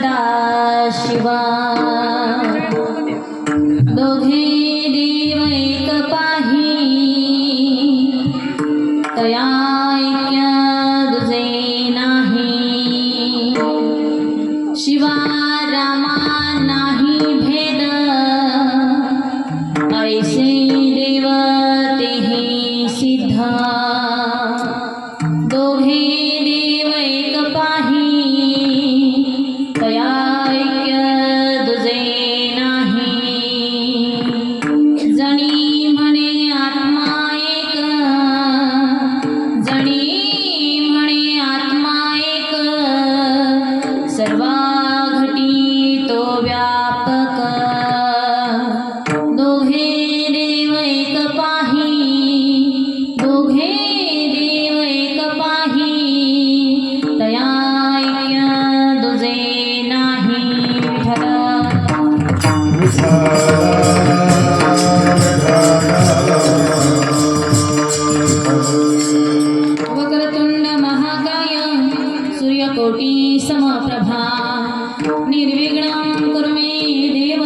सदा शिवा दोघे देव एक पाही तया ऐक्य दुजे नाही शिवा रामा नाही भेद ऐसे देव तेहि सिद्ध दोघे देव एक पाही तया ऐक्य दुजे नाही जणी म्हणे आत्मा एक जणी म्हणे आत्मा एक सर्वा घटी तो व्यापक दोघे देव एक पाही दोघे देव एक पाही तया ऐक्य दुजे नाही वक्रतुंड महाकाय सूर्यकोटी समप्रभा निर्विघ्नं कुरु मे देव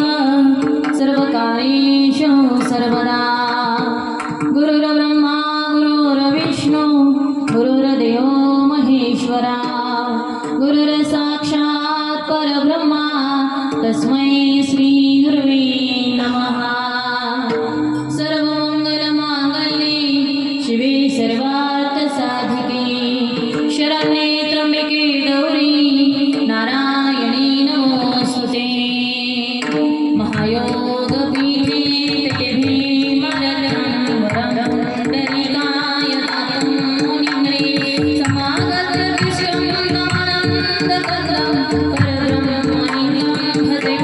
सर्वकार्येषु सर्वदा गुरुर्ब्रह्मा गुरुर्विष्णु गुरुर्देवो महेश्वरा गुरुर्साक्षात् परब्रह्मा तस्मै श्री गुरुवे नमः सर्वमंगलमांगल्ये शिवे सर्वार्थसाधिके शरण्ये त्र्यंबके गौरी नारायणी नमोस्तुते महायोगपीठे भीमरतं वरं पुण्डरीकाय तातं मुनिम्रे समागतविश्वं नमानन्दकन्दं परब्रह्मणिं भजे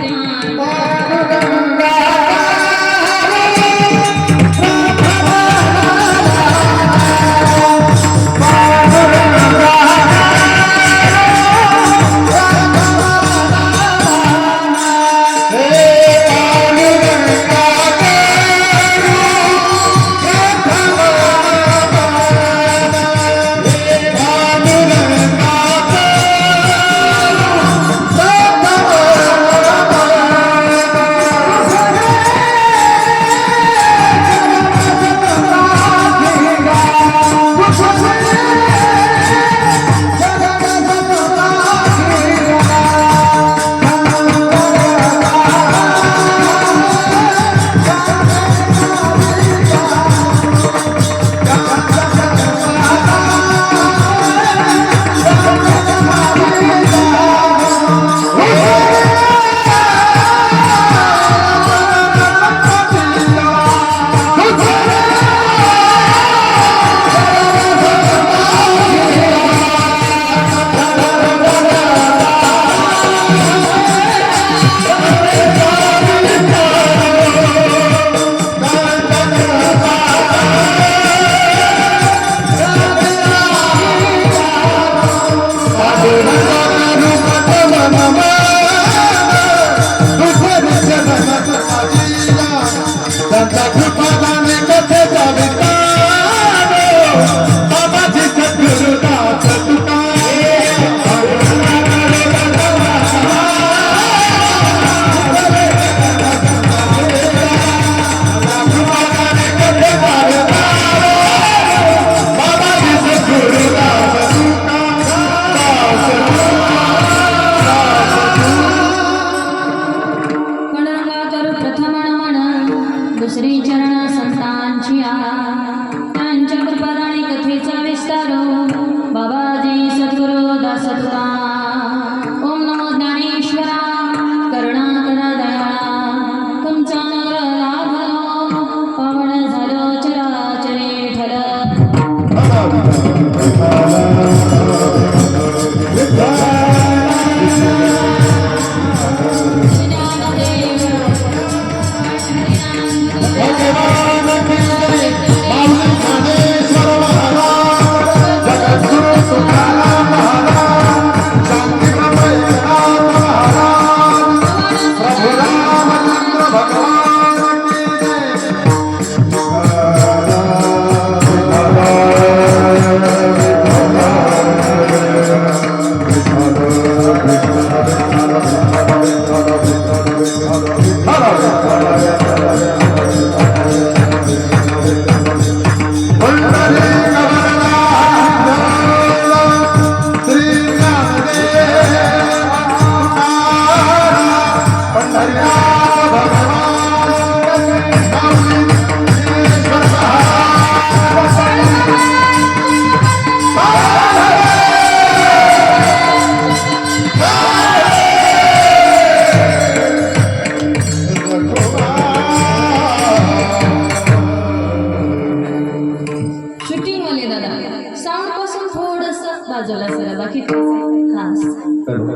चला बाकी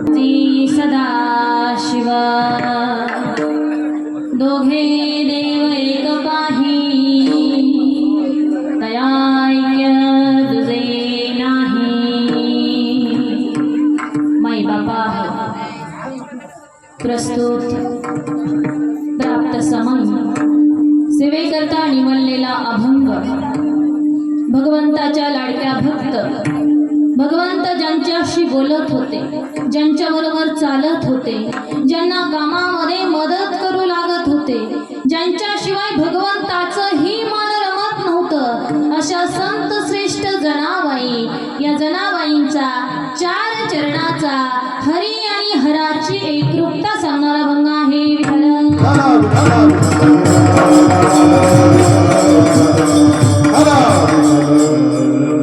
ती सदा शिव दोघे देव एक पाही तया ऐक्य तुझे नाही माई बापा प्रस्तुत प्राप्त समय सेवेकरता निवडलेला अभंग भगवंताच्या लाडक्या भक्त भगवंत ज्यांच्याशी बोलत होते ज्यांच्याबरोबर चालत होते ज्यांना कामामध्ये मदत करू लागत होते ज्यांच्याशिवाय भगवंताचंही मन रमत नव्हतं अशा संत श्रेष्ठ जनाबाई या जनाबाईंचा 4 चरणाचा हरी आणि हराची एकरूपता सांगणारा अभंग आहे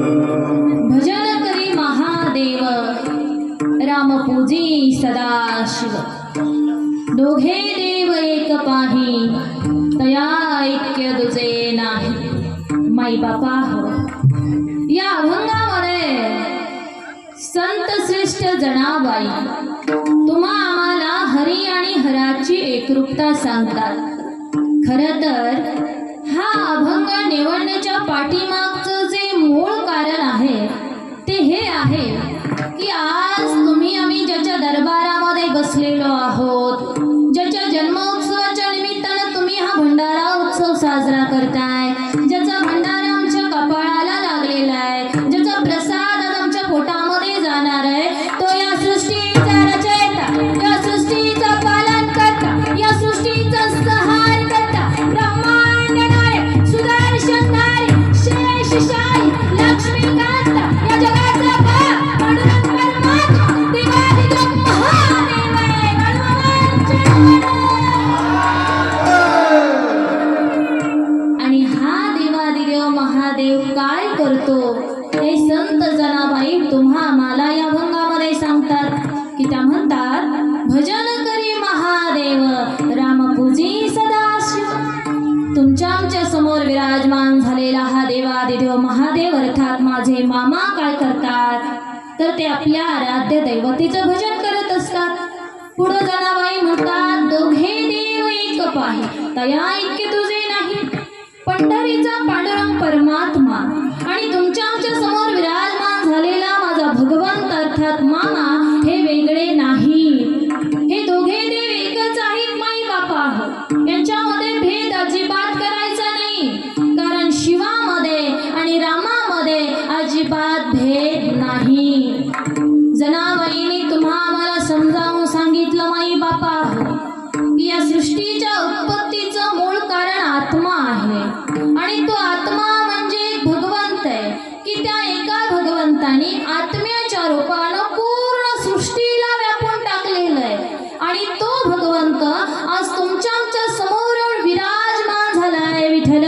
भजन करी महादेव रामपूजी सदाशिव दोघे देव एक पाही तया ऐक्य दुजे नाही माई बापा या अभंगामध्ये संत श्रेष्ठ जनाबाई तुम्हा आम्हाला हरी आणि हराची एकरूपता सांगतात खरं तर हा अभंग निवडण्याच्या पाठीमागचं जे मूळ कारण आहे ते हे आहे की आज तुम्ही आम्ही ज्याच्या दरबारामध्ये बसलेलो आहोत ज्याच्या जन्मोत्सवाच्या निमित्तानं तुम्ही हा भंडारा उत्सव साजरा करताय ज्याचा भंडारा आमच्या कपाळाला लागलेला आहे ज्याचा प्रसाद आज आमच्या पोटामध्ये जाणार आहे तो या सृष्टीचा रचयिता या सृष्टीचा पालन करता या सृष्टीचा सहार करता ब्रह्मांड नायक सुदर्शनधारी शेषशाही लक्ष्मीकांत या जगाचा पांडुरंग परमात्मा देवाधिदेव महादेव आणि हा देवाधिदेव महादेव काय करतो हे संत जनाबाई तुम्हा आम्हाला या अभंगामध्ये सांगतात की त्या म्हणतात भजन करी महादेव रामपूजी सदाशिव तुमच्या आमच्या समोर विराजमान झालेला हा देवादिदेव महादेव अर्थात माझे मामा काय करतात तर ते आपल्या आराध्य दैवतेचं भजन करत असतात पुढे जनाबाई म्हणतात दोघे देव एक पाही तया ऐक्य तुझे नाही पंढरीचा पांडुरंग परमात्मा आणि तुमच्या आमच्या समोर विराजमान झालेला माझा भगवंत अर्थात मामा हे वेगळे नाही हे दोघे देव एकच आहेत माई बापा यांच्यामध्ये भेद अजिबात करायचा नाही कारण शिवामध्ये आणि रामामध्ये अजिबात भेद नाही जनाबाईंनी तुम्हा आम्हाला समजावून सांगितलं माई बापा या सृष्टीच्या उत्पत्तीचं मूळ कारण आत्मा आहे आणि तो आत्मा म्हणजे एक भगवंत आहे की त्या एका भगवंताने आत्म्याच्या रूपानं पूर्ण सृष्टीला व्यापून टाकलेलं आहे आणि तो भगवंत आज तुमच्या आमच्या समोर विराजमान झाला आहे विठ्ठल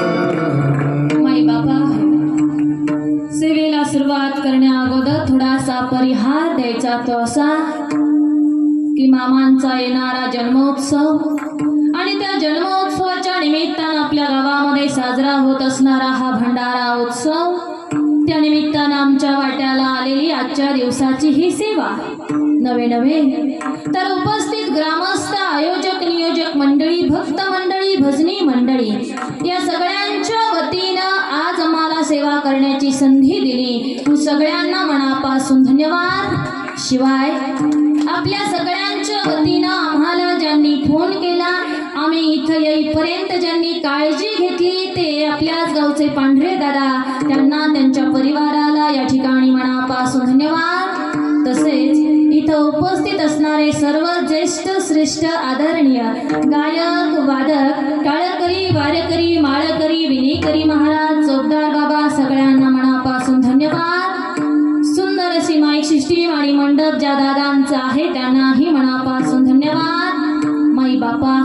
माई बाबा सेवेला सुरुवात करण्या अगोदर थोडासा परिहार द्यायचा तो असा की मामांचा येणारा जन्मोत्सव आणि त्या जन्मोत्सवाच्या निमित्तानं आपल्या गावामध्ये साजरा होत असणारा हा भंडारा उत्सव त्या निमित्तानं आमच्या वाट्याला आलेली आजच्या दिवसाची ही सेवा नवे तर उपस्थित ग्रामस्थ आयोजक नियोजक मंडळी भक्त मंडळी भजनी मंडळी या सगळ्यांच्या वतीनं आज आम्हाला सेवा करण्याची संधी दिली सगळ्यांना मनापासून धन्यवाद शिवाय आपल्या सगळ्यांच्या वतीनं आम्हाला ज्यांनी फोन केला आम्ही इथं येईपर्यंत ज्यांनी काळजी घेतली ते आपल्याच गावचे पांढरे दादा त्यांना त्यांच्या परिवाराला या ठिकाणी मनापासून धन्यवाद तसेच इथं उपस्थित असणारे सर्व ज्येष्ठ श्रेष्ठ आदरणीय गायक वादक टाळकरी वारकरी माळकरी विनेकरी महाराज चौकदार बाबा सगळ्यांना मनापासून धन्यवाद सुंदर अशी माईक सिस्टीम आणि मंडप ज्या दादांचा आहे त्यांनाही मनापासून धन्यवाद माई बापा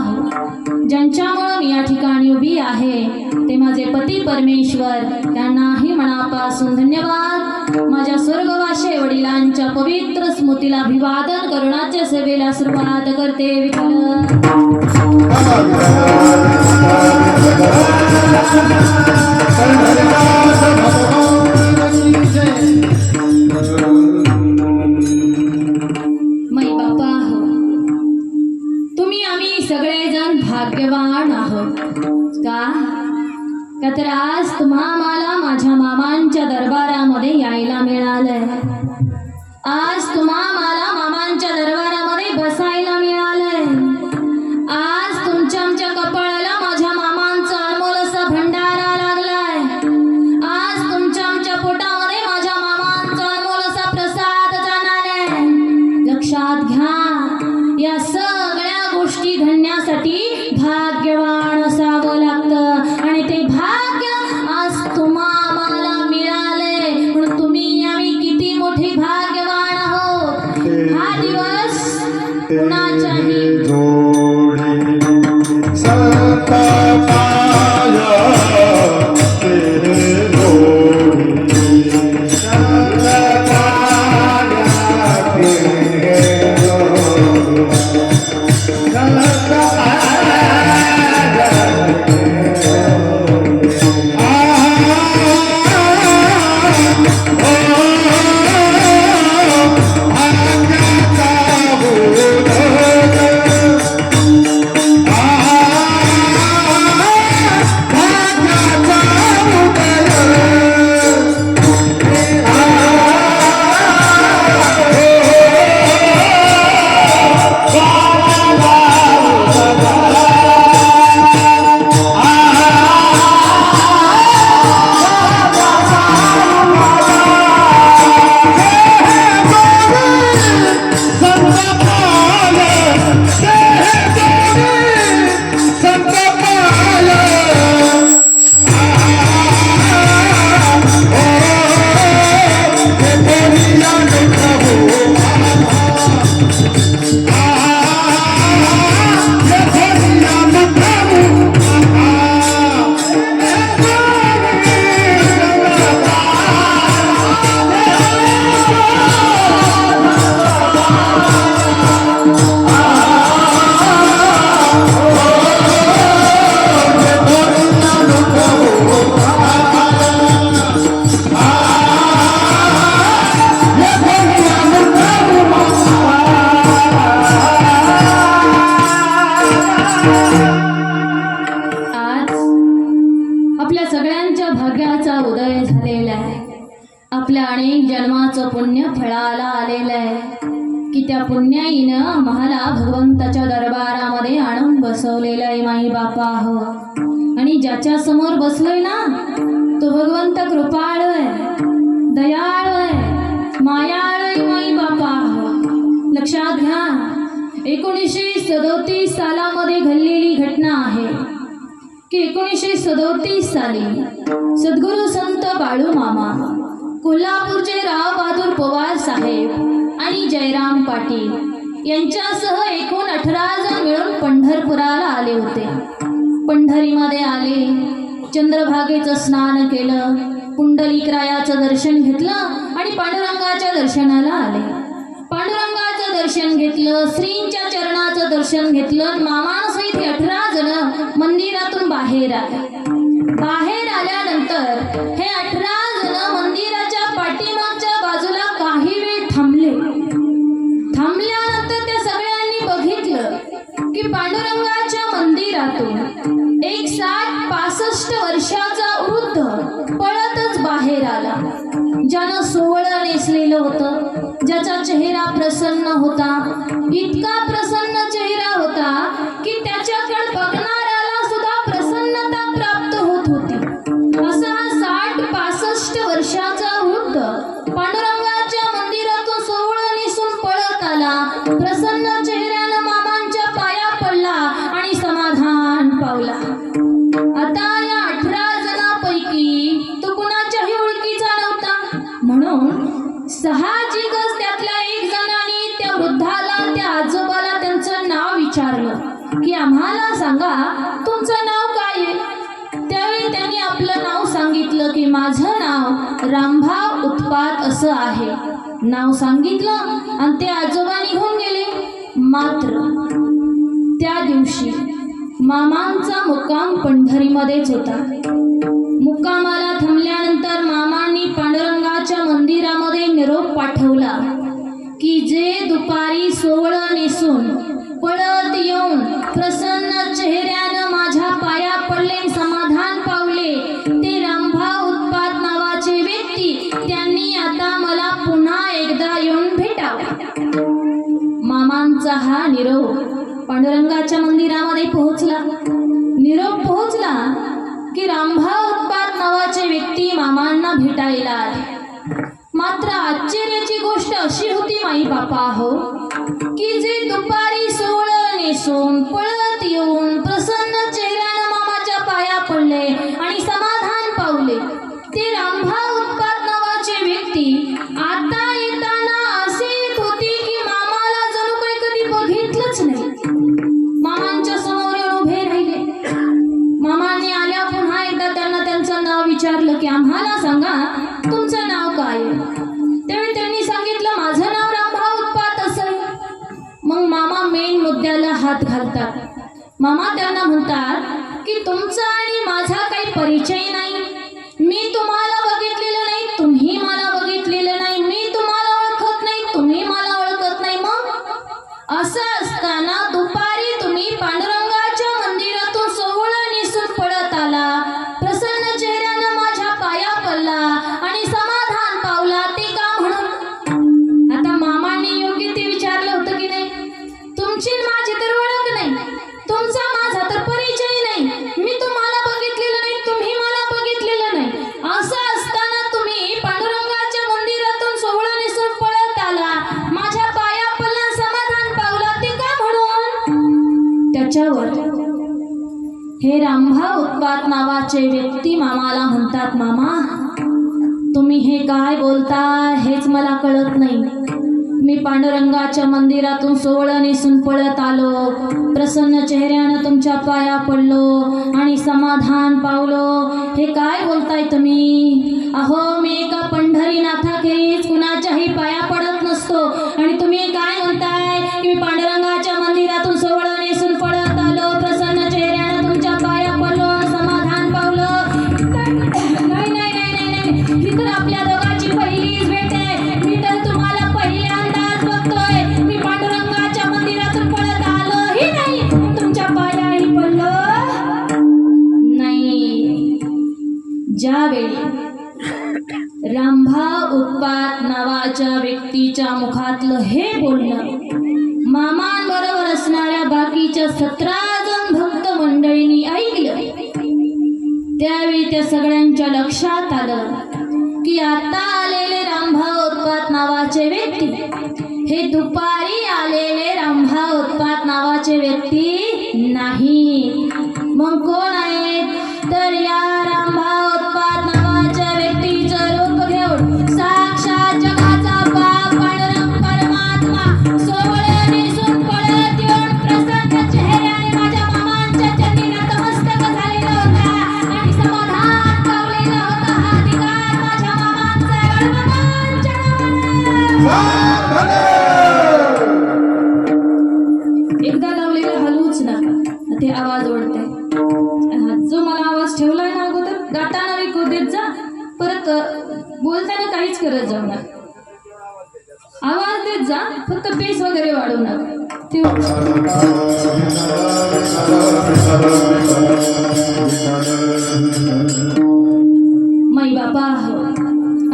ज्यांच्यामुळे मी या ठिकाणी उभी आहे ते माझे पती परमेश्वर त्यांनाही मनापासून धन्यवाद माझ्या स्वर्गवासी वडिलांच्या पवित्र स्मृतीला अभिवादन करुणाच्या सेवेला सुरुवात करते विठ्ठल का तर आज तुम्हा मला माझ्या मामांच्या दरबारामध्ये यायला मिळालंय. आज तुम्हा मला मामांच्या दरबारामध्ये बसायला मिळालंय. आज तुमच्या आमच्या कपाळाला माझ्या मामांचा अनमोल असा भंडारा लागलाय. आज तुमच्या आमच्या पोटामध्ये माझ्या मामांचा अनमोल असा प्रसाद जाणार आहे. लक्षात घ्या, या सगळ्या गोष्टी घडण्यासाठी भाग्यवान असावं लागतं आणि ते भाग्य आज तुम्हा मला मिळाले. म्हणून तुम्ही आम्ही किती मोठी भाग्यवान आहोत. हा दिवस कुणाच्याही आपल्या सगळ्यांच्या भाग्याचा उदय झालेला आहे. आपल्या अनेक जन्माचं पुण्य फळाला आलेलं आहे की त्या पुण्याईनं आम्हाला भगवंताच्या दरबारामध्ये आणून बसवलेलं आहे. माई बापा हो, आणि ज्याच्या समोर बसलोय ना तो भगवंत कृपाळू आहे, दयाळू आहे, मायाळू आहे. माई बापा हो, लक्षात घ्या, 1937 सालामध्ये घडलेली घटना आहे की 1937 साली सद्गुरू संत बाळू मामा, कोल्हापूरचे राव बहादूर पवार साहेब आणि जयराम पाटील यांच्यासह एकूण 18 जण मिळून पंढरपुराला आले होते. पंढरीमध्ये आले, चंद्रभागेचं स्नान केलं, पुंडलिकरायाचं दर्शन घेतलं आणि पांडुरंगाच्या दर्शनाला आले. पांडुरंगाचं दर्शन घेतलं, श्रींच्या चरणाचं दर्शन घेतलं. मामासहित 18 जण मंदिरातून बाहेर आले. बाहेर आल्यानंतर हे 18 जण मंदिराच्या पाठीमागच्या बाजूला काही वेळ थांबले. थांबल्यानंतर त्या सगळ्यांनी बघितलं की पांडुरंगाच्या मंदिरातून एक 60-65 वर्षाचा वृद्ध पळतच बाहेर आला. ज्यानं सोवळं नेसलेलं होतं, ज्याचा चेहरा प्रसन्न होता, इतका प्रसन्न चेहरा होता की त्याच्याकडे बघणाऱ्याला सुद्धा प्रसन्नता प्राप्त होत होती. असा हा 60-65 वर्षाचा वृद्ध पांडुरंगाच्या मंदिरातून सोवळं नेसून पळत आला. प्रसन्न चेहऱ्यानं मामांच्या पाया पडला आणि समाधान पावला. आता या 18 जणांपैकी तो कुणाच्याही ओळखीचा नव्हता. म्हणून साहजिकच त्यातल्या एक जणांनी त्या वृद्धाला, त्या आजोबाला त्यांचं नाव विचारलं की आम्हाला सांगा तुमचं नाव काय आहे. त्यावेळी त्यांनी आपलं नाव सांगितलं की माझं नाव रामभाव उत्पात असं आहे. नाव सांगितलं आणि ते आजोबा निघून गेले. मात्र त्या दिवशी मामांचा मुक्काम पंढरीमध्येच होता. मुक्कामाला थांबल्यानंतर मामांनी पांडुरंगाच्या मंदिरामध्ये निरोप पाठवला की जे दुपारी सोवळं नेसून पळत येऊन प्रसन्न चेहऱ्यानं माझ्या पाया पडले, समाधान पावले, निरोप पांडुरंगाच्या मंदिरामध्ये पोहोचला. निरोप पोहोचला की रामभाऊ उत्पात नावाचे व्यक्ती मामांना भेटायला आले. मात्र आश्चर्याची गोष्ट अशी होती माई बापा हो, की जे दुपारी सोहळं नेसून पळत येऊन प्रसन्न चेहऱ्यानं मामाच्या पाया पडले आणि समाधान पावले, ते रामभाऊ उत्पात नावाचे व्यक्ती आता येताना असे येत होते की मामाला जणू काही कधी बघितलंच नाही. मामांच्या समोर येऊन उभे राहिले. मामाने आल्या पुन्हा एकदा त्यांना त्यांचं नाव विचारलं की आम्हाला सांगा तुमचं नाव काय आहे. त्यावेळी त्यांनी सांगितलं माझं नाव रामभाऊ उत्पात असं. मग मामा मेन मुद्द्याला हात घालतात. मामा त्यांना म्हणतात की तुमचा आणि माझा काही परिचय नाही. मी तुम्हाला बघितलेलं नाही, तुम्ही मला बघितलेलं नाही. मी तुम्हाला ओळखत नाही, तुम्ही मला ओळखत नाही. मग असं असताना दुपारी तुम्ही पांडुरंगाच्या मंदिरातून सोहळं नेसून पळत आला, प्रसन्न चेहऱ्यानं माझ्या पाया पडला आणि समाधान पावला, ते का म्हणून? आता मामांनी योग्य ते विचारलं होतं की नाही? तुमची माझी तर ओळख नाही, तुमचा माझा तर परिचय नाही. मी तुम्हाला बघितलेलं नाही, तुम्ही मला बघितलेलं नाही. असं असताना तुम्ही पांडुरंगाच्या मंदिरातून सोहळं नेसून पळत आला, माझ्या पाया पडला, समाधान पावला, ते का म्हणून? त्याच्यावर हे रामभाऊ उत्पात नावाचे व्यक्ती मामाला म्हणतात, मामा तुम्ही हे काय बोलता हेच मला कळत नाही. मी पांडुरंगाच्या मंदिरातून सोहळं नेसून पळत आलो, प्रसन्न चेहऱ्यानं तुमच्या पाया पडलो आणि समाधान पावलो. हे काय बोलताय तुम्ही? अहो मी एका पंढरीनाथाखेरीज कुणाच्याही पाया पडत नसतो आणि तुम्ही काय म्हणताय की मी पांडुरंगाच्या मंदिरातून सोहळं नेसून पळत आलो, प्रसन्न चेहऱ्यानं तुमच्या पाया पडलो, समाधान पावलो. नाही नाही नाही नाही नाही, ही तर आपल्या दोघांची पहिलीच भेट आहे. मी तर तुम्हाला पहिल्यांदाच बघतोय. मी पांडुरंगाच्या मंदिरातून पळत आलोही नाही, तुमच्या पायाही पडलो नाही. ज्यावेळी रामभाऊ उत्पात नावाच्या व्यक्तीच्या मुखातलं हे बोलणं मामांबरोबर असणाऱ्या बाकीच्या 17 जण भक्त मंडळींनी ऐकलं, त्यावेळी त्या सगळ्यांच्या लक्षात आलं की आता आलेले रामभाऊ उत्पात नावाचे व्यक्ती हे दुपारी आलेले रामभाऊ उत्पात नावाचे व्यक्ती नाही. मग कोण आहेत? तर या रामभाऊ उत्पात नावाच्या व्यक्तीचं रूप घेऊन साक्षात जगाचा बाप पांडुरंग परमात्मा सोहळं नेसून पळत येऊन प्रसन्न चेहऱ्याने माझ्या मामांच्या चरणी नतमस्तक झालेला होता आणि समाधान पावलेला होता. हा अधिकार माझ्या मामांचा आहे. मामांच्या नावाने एकदा लावलेलं हलवूच नका, ते आवाज ओढते. जो मला आवाज ठेवलाय ना अगोदर, गाताना विकू देत जा, परत बोलताना काहीच करत जाऊ नका. आवाज देत जा, फक्त बेस वगैरे वाढवू नका. ते माई बापा हो,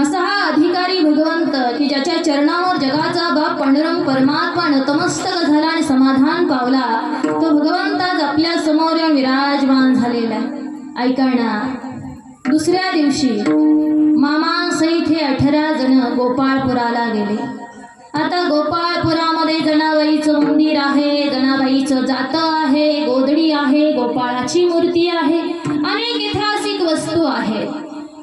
असा हा अधिकारी भगवंत की ज्याच्या चरणावर जगाचा बाप पांडुरंग परमात्मा नतमस्तक झाला आणि समाधान पावला, तो भगवंत आज आपल्या समोर विराजमान झालेला आहे. ऐका ना, दुसऱ्या दिवशी मामासहित हे 18 जण गोपाळपुराला गेले. आता गोपाळपुरामध्ये जनाबाईचं मंदिर आहे, जनाबाईचं जातं आहे, गोधडी आहे, गोपाळाची मूर्ती आहे, अनेक ऐतिहासिक वस्तू आहेत.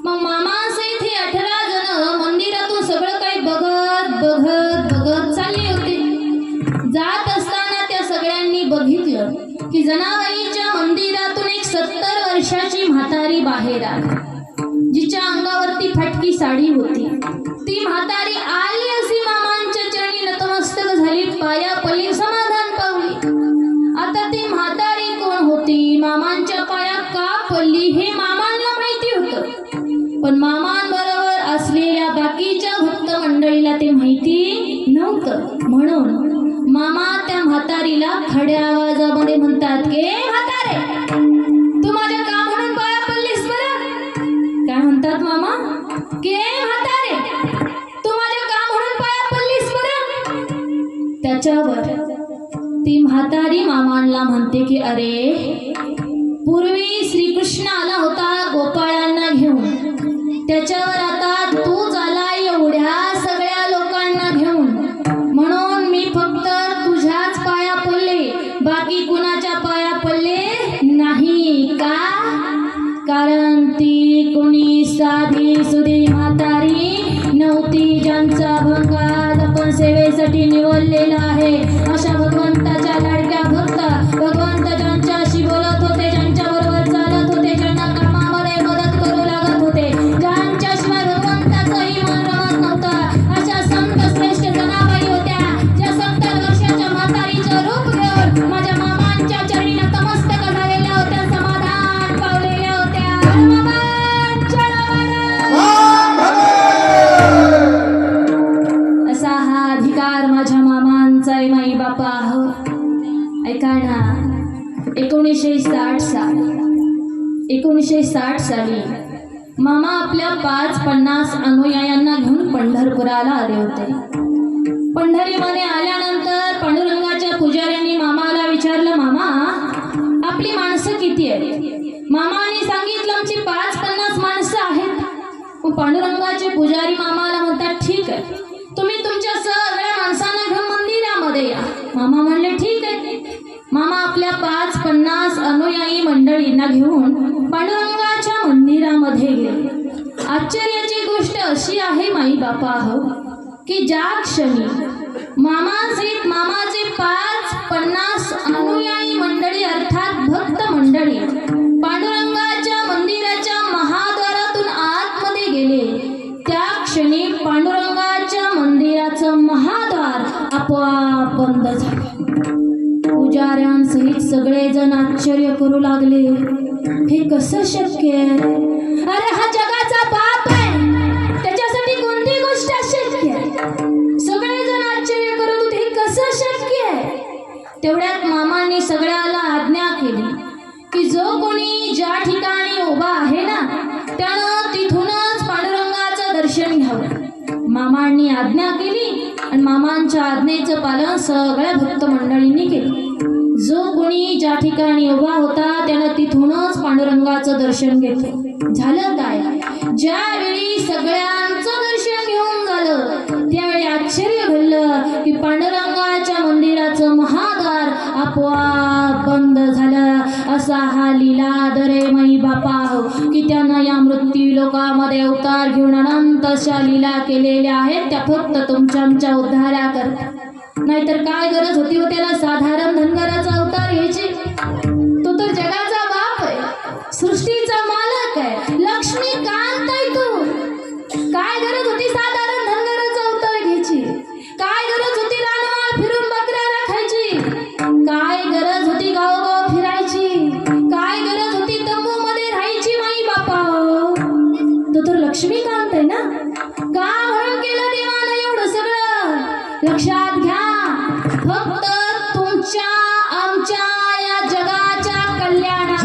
मग मामासहित हे 18 जण मंदिरातून सगळं काही बघत बघत बघत चालले होते. जात असताना त्या सगळ्यांनी बघितलं की जनाबाईच्या मंदिरातून एक 70 वर्षाची म्हातारी बाहेर आली, जिच्या अंगावरती फाटकी साडी होती. ती म्हातारी आली अशी मामांच्या चरणी नतमस्तक झाली, पाया पडली, समाधान पावली. आता ती म्हातारी कोण होती, मामांच्या पाया का पडली हे मामांना माहिती होतं, पण मामांबरोबर असलेल्या बाकीच्या भक्त मंडळीला ते माहिती नव्हतं. म्हणून मामा त्या म्हातारीला खड्या आवाजामध्ये म्हणतात की म्हातारे, तू माझ्या का म्हणून पाया पडलीस बरं? काय म्हणतात मामा? की म्हातारे, तू माझ्या का म्हणून पाया पडलीस बरं? त्याच्यावर म्हातारी मामांना म्हणते की अरे, पूर्वी श्रीकृष्ण आला होता गोपाळांना घेऊन, त्याच्यावर आता तू झाला एवढ्या सगळ्या लोकांना घेऊन, म्हणून मी फक्त तुझ्याच पाया पडले, बाकी कुणाच्या पाया पडले नाही का? कारण ती कोणी साधी सुधी म्हातारी नव्हती, ज्यांचा अभंग आज आपण सेवेसाठी निवडलेला आहे. अशा भगवंताच्या लाडक्या भक्त, भगवंत ज्यांच्याशी बोलत होते, ज्यांच्या बरोबर चालत होते, ज्यांना कामामध्ये मदत करू लागत होते, ज्यांच्याशिवाय भगवंताचंही मन रमत नव्हतं, अशा संत श्रेष्ठ जनाबाई होत्या, ज्या 70 वर्षाच्या म्हातारीचं रूप घेऊन माझ्या मामांच्या चरणी नतमस्तक झालेल्या होत्या, समाधान पावलेल्या होत्या. मामांच्या असा हा अधिकार माझ्या मामांचा आहे. माई बापा हो, ऐका ना, 1960 साली मामा आपल्या 550 अनुयायांना घेऊन पंढरपुराला आले होते. पंढरीमध्ये आल्यानंतर पांडुरंगाच्या पुजाऱ्यांनी मामाला विचारलं, मामा आपली माणसं किती आहेत? मामाने सांगितलं आमची 550 माणसं आहेत. मग पांडुरंगाचे पुजारी मामाला म्हणतात, ठीक आहे, तुम्ही तुमच्या सगळ्या माणसांना घेऊन मंदिरामध्ये या. मामा म्हणले ठीक आहे. मामा आपल्या 550 अनुयायी मंडळींना घेऊन पांडुरंगाच्या मंदिरामध्ये गेले. आश्चर्याची गोष्ट अशी आहे माई बापा हो, की ज्या क्षणी मामासहित मामाचे 550 अनुयायी मंडळी अर्थात भक्त मंडळी पांडुरंगाच्या मंदिराच्या महाद्वारातून आतमध्ये गेले, त्या क्षणी पांडुरंगाच्या मंदिराचं महाद्वार आपोआप बंद झाले. पुजाऱ्यांसहित सगळेजण आश्चर्य करू लागले, हे कसं शक्य आहे? अरे हा जगाचा बाप आहे, त्याच्यासाठी कोणती गोष्ट अशक्य आहे? सगळेजण आश्चर्य करत होते, हे कसं शक्य आहे? तेवढ्यात मामांनी सगळ्याला आज्ञा केली की जो कोणी ज्या ठिकाणी उभा आहे ना, त्यानं तिथूनच पांडुरंगाचं दर्शन घ्यावं. मामांनी आज्ञा केली आणि मामांच्या आज्ञेचं पालन सगळ्या भक्त मंडळींनी केलं. जो कोणी ज्या ठिकाणी उभा होता त्यानं तिथूनच पांडुरंगाचं दर्शन घेतलं. झालं काय, ज्यावेळी सगळ्यांचं दर्शन घेऊन झालं त्यावेळी आश्चर्य घडलं की पांडुरंगाच्या मंदिराचं महाद्वार आपोआप बंद झालं. असा हा लीलाधर आहे माई बापा हो, की त्यानं या मृत्यू लोकामध्ये अवतार घेऊन अनंत अशा लीला केलेल्या आहेत, त्या फक्त तुमच्या आमच्या उद्धारा करतात. नाहीतर काय गरज होती हो त्याला साधारण धनगराचा अवतार घ्यायची? तो तर जगाचा बाप आहे, सृष्टीचा मालक आहे, लक्ष्मीकांत आहे तो. काय गरज होती साधारण धनगराचा अवतार घ्यायची? काय गरज होती रानमाळ फिरून बकऱ्या राखायची? काय गरज होती गावोगाव फिरायची? काय गरज होती तंबूमध्ये राहायची? माई बापा हो, तो तर लक्ष्मीकांत आहे ना. का म्हणून केलं देवानं एवढं सगळं? लक्षात घ्या, फक्त तुमच्या आमच्या या जगाच्या कल्याणासाठी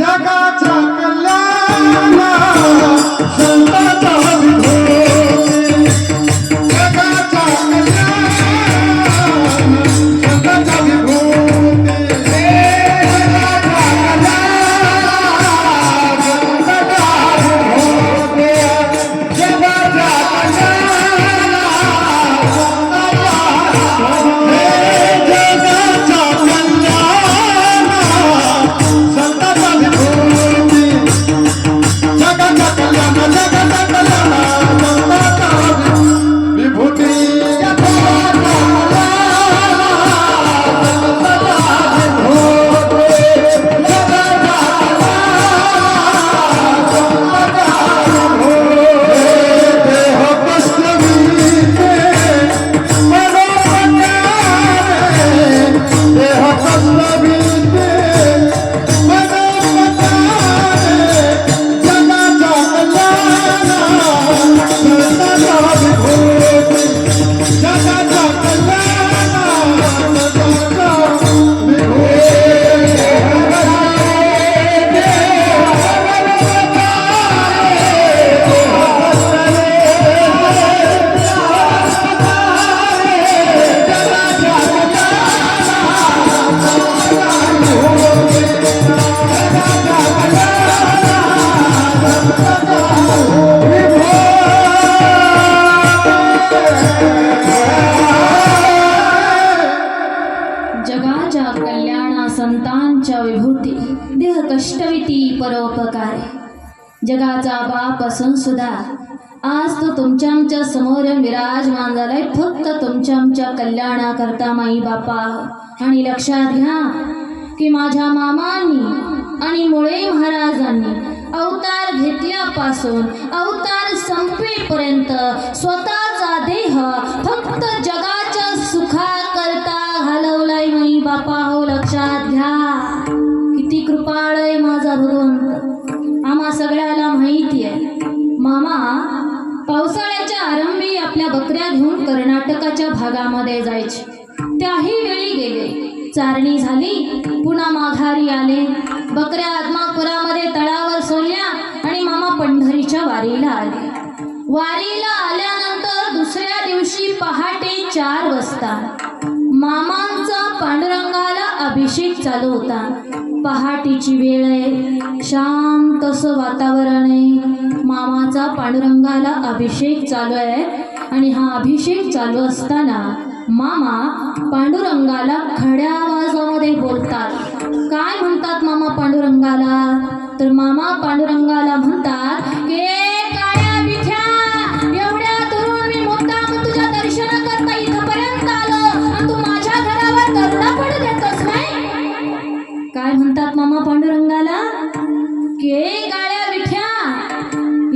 जगाचा बाप असून सुद्धा आज तो तुमच्या आमच्या समोर विराजमान झालाय फक्त तुमच्या आमच्या कल्याणाकरता माई बापा. आणि लक्षात घ्या की माझ्या मामांनी आणि मुळे महाराजांनी अवतार घेतल्यापासून अवतार संपेपर्यंत स्वतःचा देह फक्त जगाच्या सुखाकरता घालवलाय माई बापा हो. लक्षात घ्या किती कृपाळ आहे माझा भगवंत. आम्हा सगळ्याला माहिती आहे मामा पावसाळ्याच्या आरंभी आपल्या बकऱ्या घेऊन कर्नाटकाच्या भागामध्ये जायचे. त्याही वेळी गेले, चारणी झाली, पुन्हा माघारी आले. बकऱ्या आदमापुरामध्ये तळावर सोडल्या आणि मामा पंढरीच्या वारीला आले. वारीला आल्यानंतर दुसऱ्या दिवशी पहाटे 4 वाजता मामांचा पांडुरंगाला अभिषेक चालू होता. पहाटेची वेळ आहे, शांत असं वातावरण आहे. मामाचा पांडुरंगाला अभिषेक चालू आहे आणि हा अभिषेक चालू असताना मामा पांडुरंगाला खड्या आवाजामध्ये बोलतात. काय म्हणतात मामा पांडुरंगाला? तर मामा पांडुरंगाला म्हणतात की काळ्या विठ्या, एवढ्या दुरून मी मुद्दाम तुझ्या दर्शनाकरता इथपर्यंत आलो आणि तू माझ्या घरावर दरोडा पडू देतोस नाही. काय म्हणतात मामा पांडुरंगाला की काळ्या विठ्या,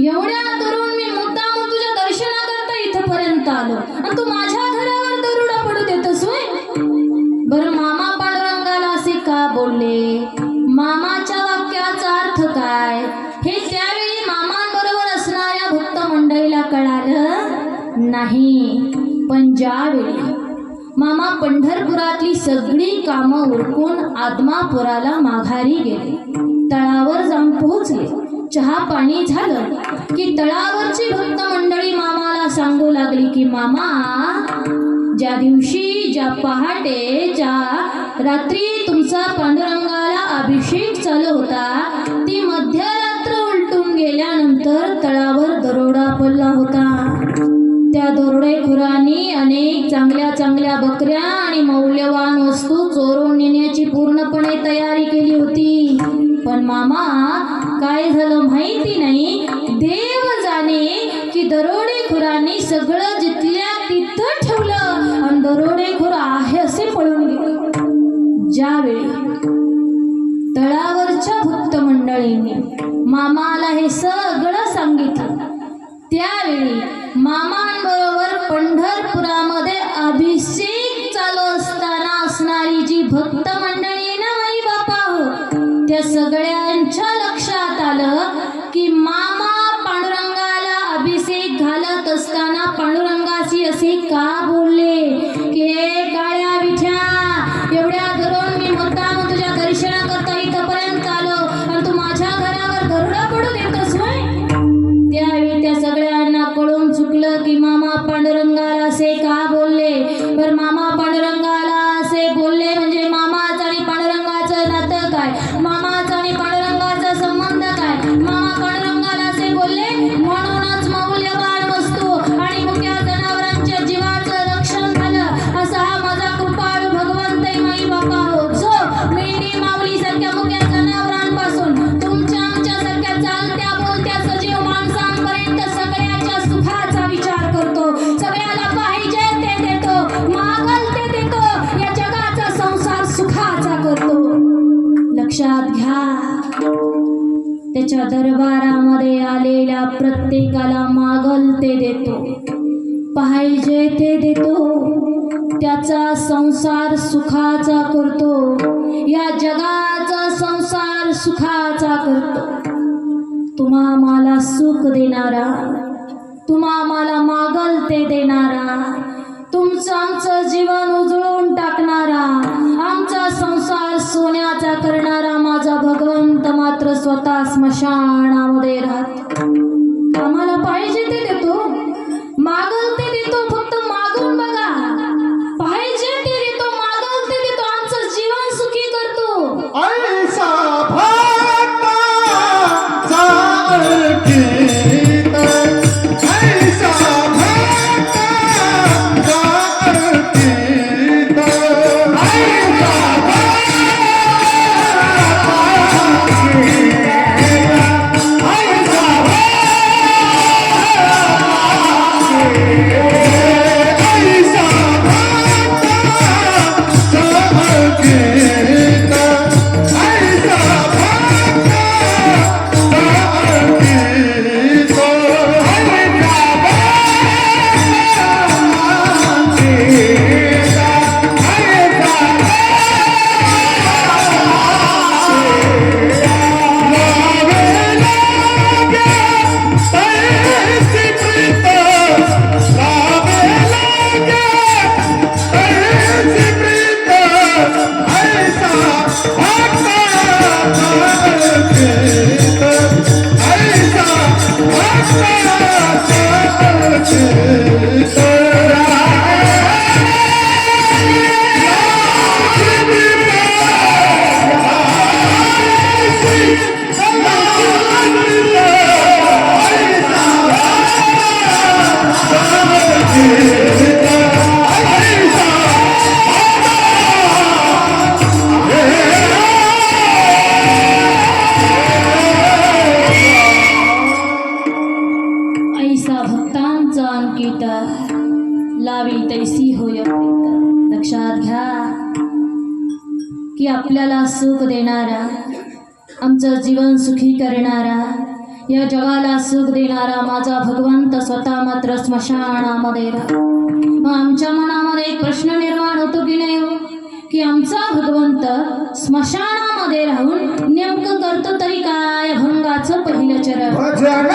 एवढ्या दुरून मी मुद्दाम तुझ्या दर्शनाकरता इथपर्यंत आलो आणि तू माझ्या घरावर दरोडा पडू देतोस होय. बरं मामा पांडुरंगाला असे का बोलले? मामाच्या वाक्याचा अर्थ काय हे त्यावेळी मामांबरोबर असणाऱ्या भक्त मंडळीला कळालं नाही. पण ज्यावेळी मामा पंढरपुरातली सगळी कामं उरकून आदमापुराला माघारी गेले, तळावर जाऊन पोहोचले, चहा पाणी झालं की तळावरची भक्त मंडळी मामाला सांगू लागली की मामा, ज्या दिवशी ज्या पहाटे ज्या रात्री तुमचा पांडुरंगाला अभिषेक चालू होता ती मध्यरात्र उलटून गेल्यानंतर तळावर दरोडा पडला होता. त्या दरोडेखोरांनी अनेक चांगल्या चांगल्या बकऱ्या आणि मौल्यवान वस्तू चोरून नेण्याची पूर्णपणे तयारी केली होती. पण मामा काय झालं माहिती नाही, देव जाणे की दरोडेखोरांनी सगळं जिथल्या तिथं ठेवलं आणि दरोडेखोर आहे असे पळून गेले. ज्यावेळी तळावरच्या भक्त मंडळींनी मामाला हे सगळं सांगितलं त्यावेळी मामांबरोबर पंढरपुरामध्ये अभिषेक चालू असताना असणारी जी भक्त मंडळी ना माई बापा हो, त्या सगळ्यांच्या लक्षात आलं की मामा पांडुरंगाला अभिषेक घालत असताना पांडुरंगाशी असे का बोलले की काळ्या विठ्या, एवढ्या धरून मी मुद्दाम तुझ्या दर्शनाकरता इथपर्यंत आलो आणि तू माझ्या घरावर दरोडा पडू देतोस होय. त्यावेळी त्या सगळ्यांना कळून चुकलं की मामा पांडुरंगाला असे का बोलले. तर मामा पांडुरंगाला असे बोलले म्हणजे मामाचं आणि पांडुरंगाचं नातं काय, मामाचा आणि पांडुरंगाचा संबंध काय. मामा पांडुरंगाला असे बोलले म्हणूनच मौल्यवान वस्तू आणि मुक्या जनावरांच्या जीवाचं रक्षण झालं असा हा माझा कृपाळू भगवंत आहे माई बापा हो, जो मेंढी माऊली सारख्या मुक्या जनावरांपासून तुमच्या आमच्या सारख्या चालत्या बोलत्या सजीव माणसांपर्यंत सगळ्याच्या सुखाचा विचार करतो, सगळ्याला पाहिजे ते देतो, मागल ते देतो, या जगाचा संसार सुखाचा करतो. लक्षात घ्या त्याच्या दरबारामध्ये आलेल्या प्रत्येकाला मागल ते देतो, पाहिजे ते देतो, त्याचा संसार सुखाचा करतो, या जगाचा संसार सुखाचा करतो. तुम्हा मला सुख देणारा, तुम्हा मला मागल ते देणारा, तुमचं आमचं जीवन उजळून टाकणारा, आमचा संसार सोन्याचा करणारा माझा भगवंत मात्र स्वतः स्मशानामध्ये राहतो. आम्हाला पाहिजे ते देतो, मागल ते देतो, फक्त मागून बघा, पाहिजे ते देतो, मागल ते देतो, आमचं जीवन सुखी करतो. ऐसा भक्त जाळकीत, ऐसा भक्त जाळकीत, ऐसा भक्त जाळकीत, ऐसा मामांचा अंकित लावी तैसी होय प्रीत. लक्षात घ्या की आपल्याला सुख देणारा, आमचं जीवन सुखी करणारा, या जगाला सुख देणारा माझा भगवंत स्वतः मात्र स्मशानामध्ये राहतो. मग आमच्या मनामध्ये एक प्रश्न निर्माण होतो की नाही हो, की आमचा भगवंत स्मशानामध्ये राहून नेमकं करतो तरी काय? अभंगाचं पहिलं चरण. भजन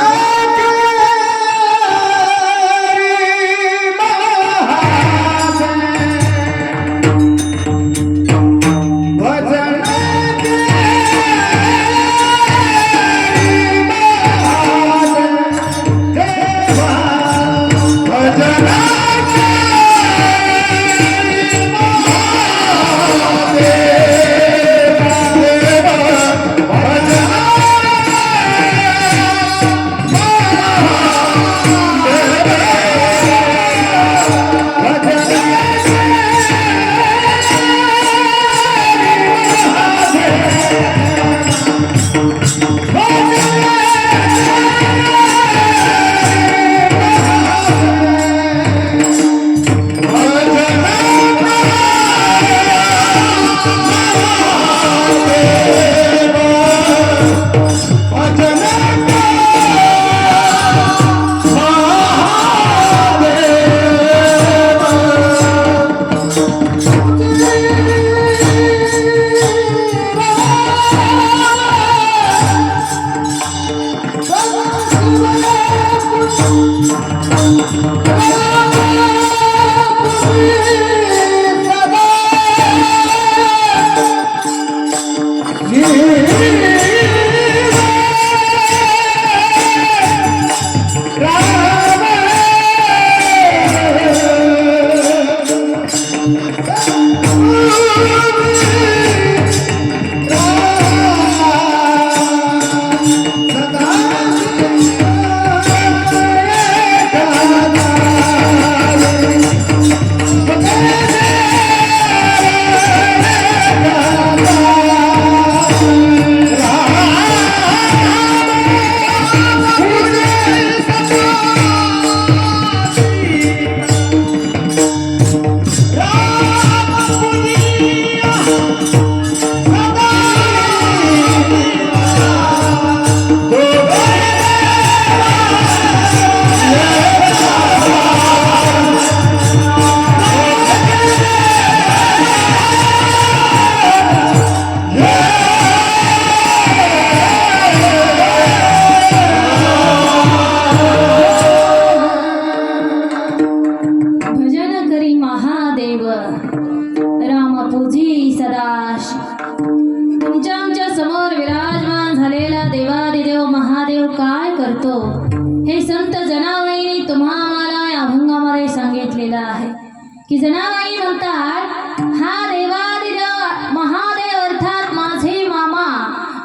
की जनाबाई म्हणतात, हा देवादिदेव महादेव अर्थात माझे मामा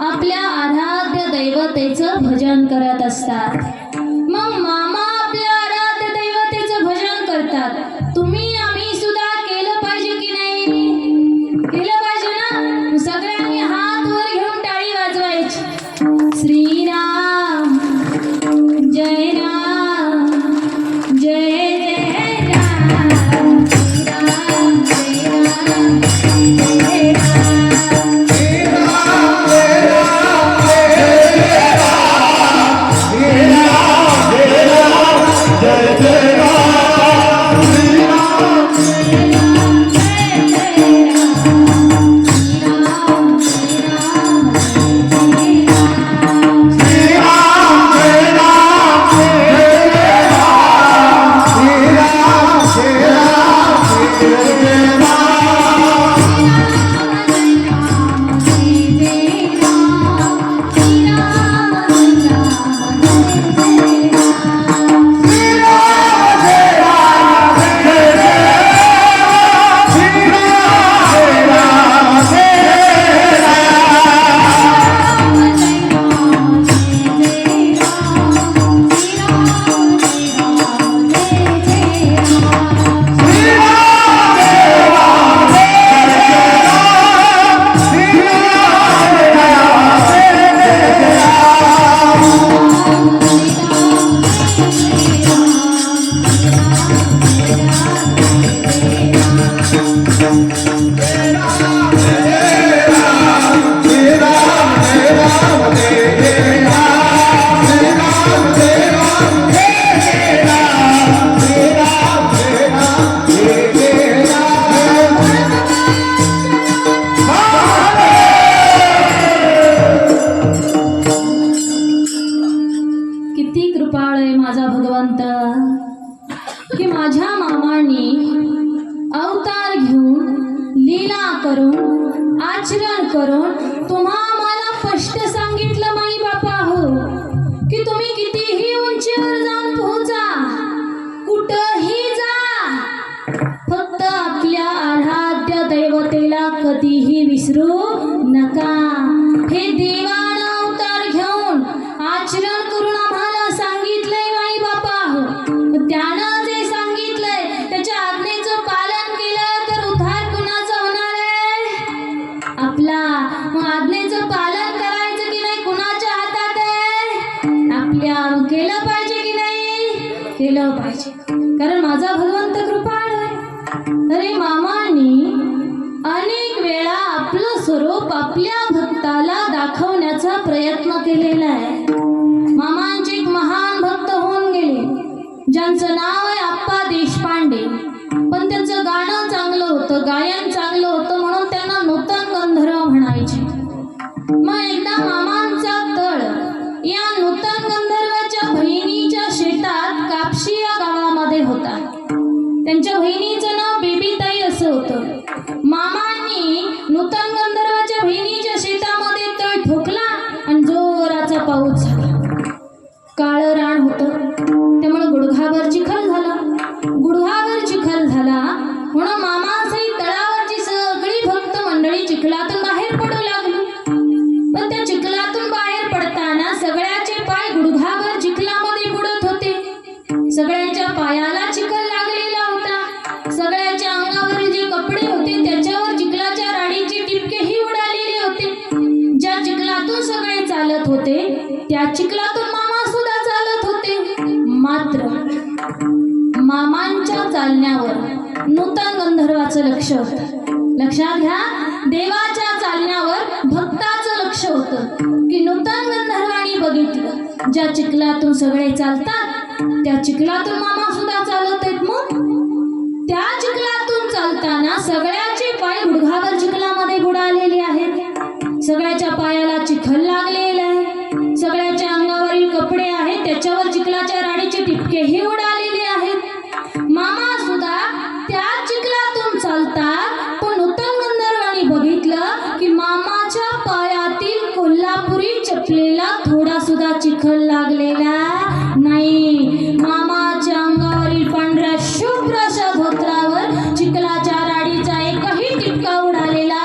आपल्या आराध्य दैवतेचं भजन करत असतात. मग मामा आपल्या आराध्य दैवतेचं भजन करतात, तुम्ही आम्ही सुद्धा केलं पाहिजे की नाही? केलं पाहिजे ना. सगळ्यांनी हात वर घेऊन टाळी वाजवायची. श्रीराम जय राम जय Yeah. कृपाळ आहे माझा भगवंत की माझ्या मामांनी अवतार घेऊन लीला करून आचरण करून तुम्हा मला स्पष्ट सांगितलं माई बापा हो की तुम्ही कितीही उंचीवर जाऊन पोहोचा कुठंही जा फक्त आपल्या आराध्य दैवतेला कधीही विसरू नका. हे देवानं अवतार घेऊन आचरण करून आम्हाला सांगितलंय माई बापा हो. त्यानं जे सांगितलंय त्याच्या आज्ञेचं पालन केलं तर उद्धार कुणाचा होणार आहे? आपला. मग आज्ञेचं पालन करायचं की नाही कुणाच्या हातात आहे? आपल्या. केलं पाहिजे की नाही? केलं पाहिजे, कारण माझा भगवंत कृपाळ आहे. तरी मामांनी अनेक वेळा आपलं स्वरूप आपल्या भक्ताला दाखवण्याचा प्रयत्न केलेला आहे. मामांचे एक महान भक्त होऊन गेले ज्यांचं नाव आहे आप्पा देशपांडे. पण त्यांचं गाणं चांगलं होतं, गायन चांगलं होतं म्हणून त्यांना नूतन गंधर्व म्हणायचे. मग एकदा मामांचा तळ या नूतन गंधर्वाच्या बहिणीच्या शेतात कापशी या गावामध्ये होता. त्यांच्या बहिणीचं नाव बेबीताई असं होतं. मामांनी नूतन गंधर्वाच्या बहिणीच्या शेतामध्ये तळ ठोकला आणि जोराचा पाऊस झाला. काळं रान होतं त्यामुळे गुडघाभर चिखल झाला. गुडघाभर चिखल झाला म्हणून मामासहित तळावरची सगळी भक्त मंडळी चिखलातून बाहेर पडू लागली. पण त्या चिखलातून बाहेर पडताना सगळ्याचे पाय गुडघाभर चिखलामध्ये बुडत होते. सगळ्यांच्या पायाला चिखल लागलेला होता. सगळ्याच्या अंगावरील जे कपडे होते त्याच्यावर चिखलाच्या राडीचे टिपकेही उडालेले होते. ज्या चिखलातून सगळे चालत होते त्या चिखलातून मामा सुद्धा चालत होते. मात्र मामांच्या चालण्यावर नूतन गंधर्वाचं लक्ष होतं. लक्षात घ्या, देवाच्या चालण्यावर भक्ताचं लक्ष होतं की नूतन गंधर्वाने बघितलं ज्या चिखलातून सगळे चालतात त्या चिखलातून मामा सुद्धा चालत आहेत. मग त्या चिखलातून चालताना सगळ्याचे पाय गुडघाभर चिखलामध्ये बुडालेले आहेत. सगळ्याच्या पायाला चिखल लागलेला आहे. सगळ्याच्या अंगावरील कपडे आहेत त्याच्यावर चिखलाच्या राडीचे टिपकेही उडालेले आहेत. मामा सुद्धा त्या चिखलातून चालतात. पण नूतन गंधर्वाने बघितलं की मामाच्या पायातील कोल्हापुरी चपलेला थोडा सुद्धा चिखल लागलेला नाही. मामाच्या अंगावरील पांढऱ्या शुभ्र अशा धोत्रावर चिखलाच्या राडीचा एकही टिपका उडालेला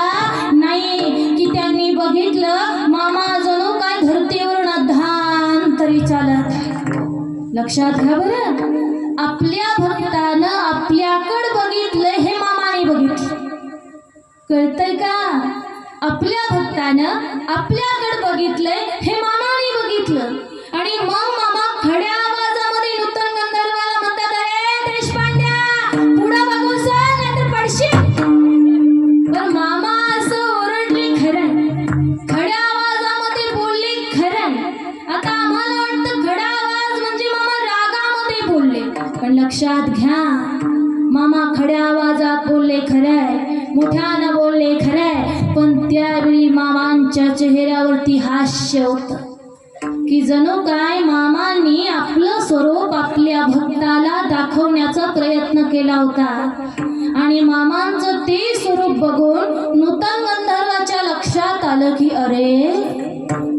नाही. की त्यांनी बघितलं मामा जणू काय धरतीवरून अधांतरी चालत. लक्षात घ्या बरं, आपल्या भक्तानं आपल्याकडे बघितलं हे मामाने बघितलं. कळतंय का? आपल्या भक्तानं आपल्याकडे बघितलंय हे मामाने बघितलं. आणि मग मामा खड्या आवाजामध्ये नूतन गंधर्वाला म्हणतात, अरे देशपांड्या पुढं बघू सर नाहीतर पडशील. पण मामा असं ओरडले खरं, खड्या आवाजामध्ये बोलले खरं. आता आम्हाला वाटतं खडा आवाज म्हणजे मामा रागामध्ये बोलले, पण लक्षात घ्या मामा खड्या आवाजात बोलले खरंय, मोठ्यानं बोलले खरंय. पण त्यावेळी मामांच्या चेहऱ्यावरती हास्य होतं की जणू काय मामांनी आपलं स्वरूप आपल्या भक्ताला दाखवण्याचा प्रयत्न केला होता. आणि मामांचं ते स्वरूप बघून नूतन गंधर्वाच्या लक्षात आलं की अरे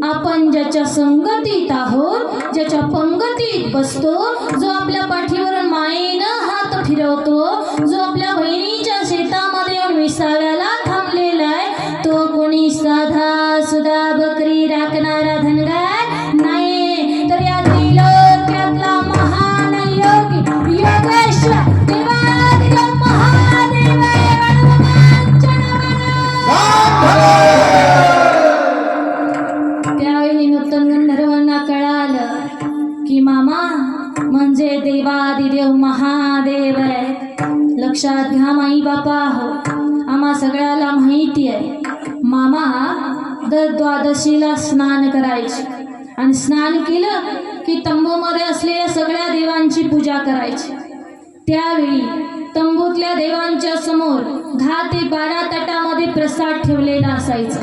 आपण ज्याच्या संगतीत आहोत, ज्याच्या पंगतीत बसतो, जो आपल्या पाठीवरून मायेनं हात फिरवतो, जो आपल्या बहिणीच्या शेतामध्ये येऊन विसाव्याला थांबलेला आहे, तो कोणी साधा सुधा बकरी राखणारा धनगर नाही, तर या त्रिलोक्यातला महान योगी योगेश्वर देवाधिदेव महादेव त्यावेळी नूतन गंधर्वांना कळालं की मामा म्हणजे देवाधिदेव महादेव आहे. लक्षात घ्या माई बापा हो, आम्हा सगळ्याला माहिती आहे मामा दर द्वादशीला स्नान करायचे आणि स्नान केलं की तंबूमध्ये असलेल्या सगळ्या देवांची पूजा करायची. त्यावेळी तंबूतल्या देवांच्या समोर 10 ते 12 ताटामध्ये प्रसाद ठेवलेला असायचा.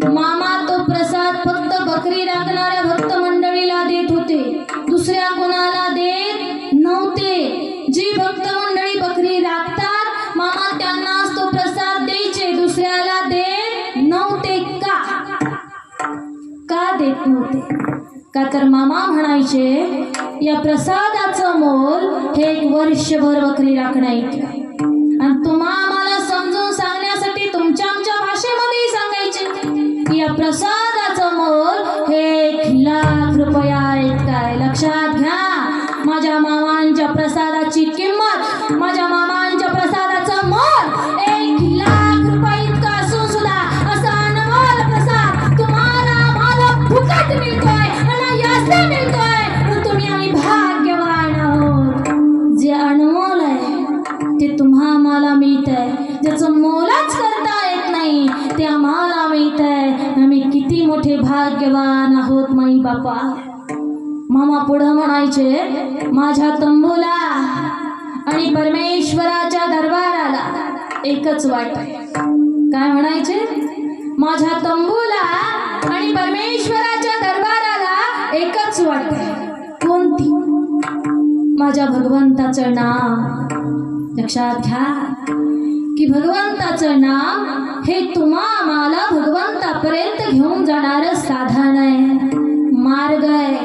मामा तो प्रसाद फक्त बकरी राखणाऱ्या भक्त मंडळी मंडळीला देत होते, दुसऱ्या कोणाला देत नव्हते. जी भक्त मंडळी बकरी राखतात मामा त्यांनाच तो प्रसाद द्यायचे, दुसऱ्याला देत नव्हते. का देत नव्हते? का तर मामा म्हणायचे या प्रसादाचं मोल हे 1 वर्षभर बकरी राखणं इतकं आहे. आणि तुम्हाला आम्हाला समजून सांगण्यासाठी तुमच्या आमच्या भाषेमध्ये सांगायचे की या प्रसादाचं मोल हे 1,00,000 रुपया इतकं आहे. लक्षात घ्या, माझ्या मामांच्या प्रसादाची किंमत, माझ्या मामांच्या प्रसादाचं मोल 1,00,000 रुपये इतकं असून सुद्धा असा अनमोल प्रसाद तुम्हाला आम्हाला फुकट मिळतोय आणि याचा मिळतोय. म्हणून तुम्ही आम्ही भाग्यवान आहोत. जे अनमोल आहे ते तुम्हा आम्हाला मिळत आहे, ज्याचं मोलच करता येत नाही ते आम्हाला मिळत आहे. आम्ही किती मोठे भाग्यवान आहोत माई बापा. मामा पुढं म्हणायचे माझ्या तंबूला आणि परमेश्वराच्या दरबाराला एकच वाट आहे. काय म्हणायचे? माझ्या तंबूला आणि परमेश्वराच्या दरबाराला एकच वाट आहे. कोणती? माझ्या भगवंताचं नाम. लक्षात घ्या की भगवंताचं नाम हे तुम्हा आम्हाला भगवंतापर्यंत घेऊन जाणारं साधन आहे, मार्ग आहे.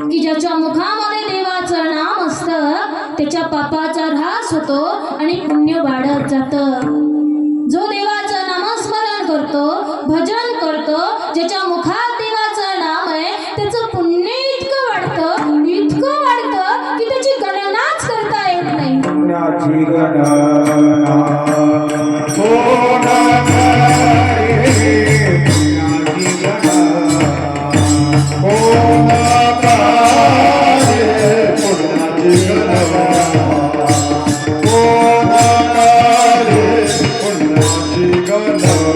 की ज्याच्या मुखामध्ये देवाचं नाम असतं त्याच्या पापाचा ऱ्हास होतो आणि पुण्य वाढत जातं. जो देवाचं नामस्मरण करतो, भजन करतो, ज्याच्या मुखात देवाचं नाम आहे त्याचं पुण्य इतकं वाढतं की त्याची गणनाच करता येत नाही. पुण्याची गणना कोण करे? पुण्याची गणना कोण करे? पुण्याची गणना कोण करे? पुण्याची गणना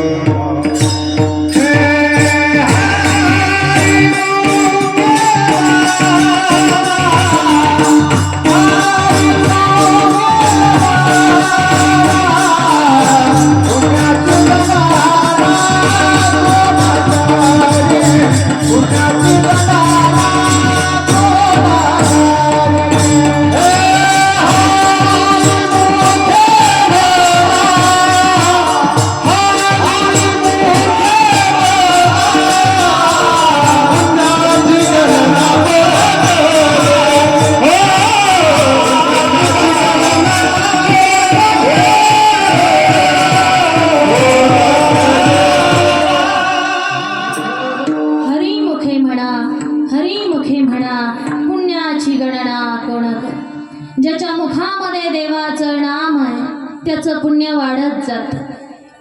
ज्याच्या मुखामध्ये देवाचं नाम आहे त्याचं पुण्य वाढत जातं.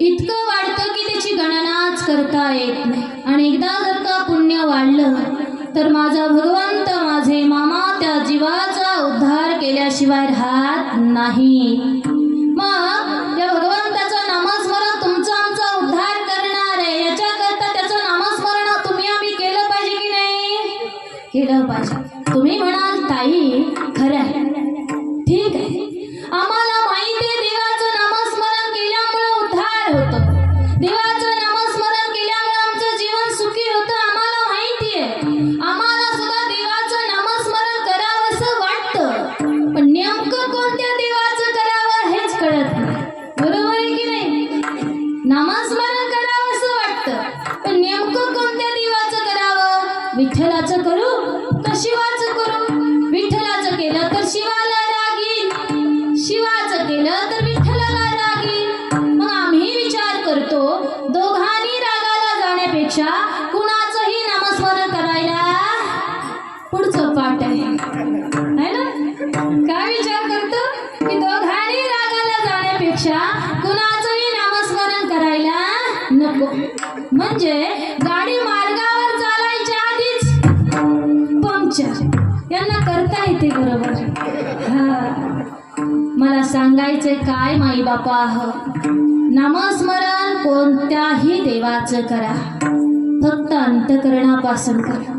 इतकं वाढतं की त्याची गणनाच करता येत नाही. आणि एकदा जर का पुण्य वाढलं तर माझा भगवंत, माझे मामा त्या जीवाचा उद्धार केल्याशिवाय राहत नाही. मग या भगवंताचं नामस्मरण तुमचा आमचा उद्धार करणार आहे. याच्याकरता त्याचं नामस्मरण तुम्ही आम्ही केलं पाहिजे की नाही? केलं पाहिजे. तुम्ही म्हणाल ताई खरं आहे, ठीक आहे, आम्हाला माहिती आहे देवाचं नामस्मरण केल्यामुळे उद्धार होतो, देवाचं नामस्मरण केल्यामुळे आमचं जीवन सुखी होतं, आम्हाला माहिती आहे. आम्हाला सुद्धा देवाचं नामस्मरण करावंसं वाटतं, पण नेमकं कोणत्या देवाचं करावं हेच कळत नाही. बरोबर आहे की नाही? नामस्मरण करावंसं वाटतं, पण नेमकं कोणत्या देवाचं करावं? विठ्ठलाचं करू का शिवाचं करू? विठ्ठलाचं केलं तर शिवाला रागीन, शिवाचं केलं तर विठ्ठलाला रागीन. मग आम्ही विचार करतो दोघांनी रागाला जाण्यापेक्षा कुणाचंही नामस्मरण करायला पुढचं पाठ आहे ना? काय विचार करतो की दोघांनी रागाला जाण्यापेक्षा कुणाचंही नामस्मरण करायला नको. म्हणजे गाडी मार्गावर चालायच्या आधीच पंक्चर यांना करता येते. बरोबर. मला सांगायचे काय माई बापा, नामस्मरण कोणत्याही देवाचं करा, फक्त अंतकरणापासून करा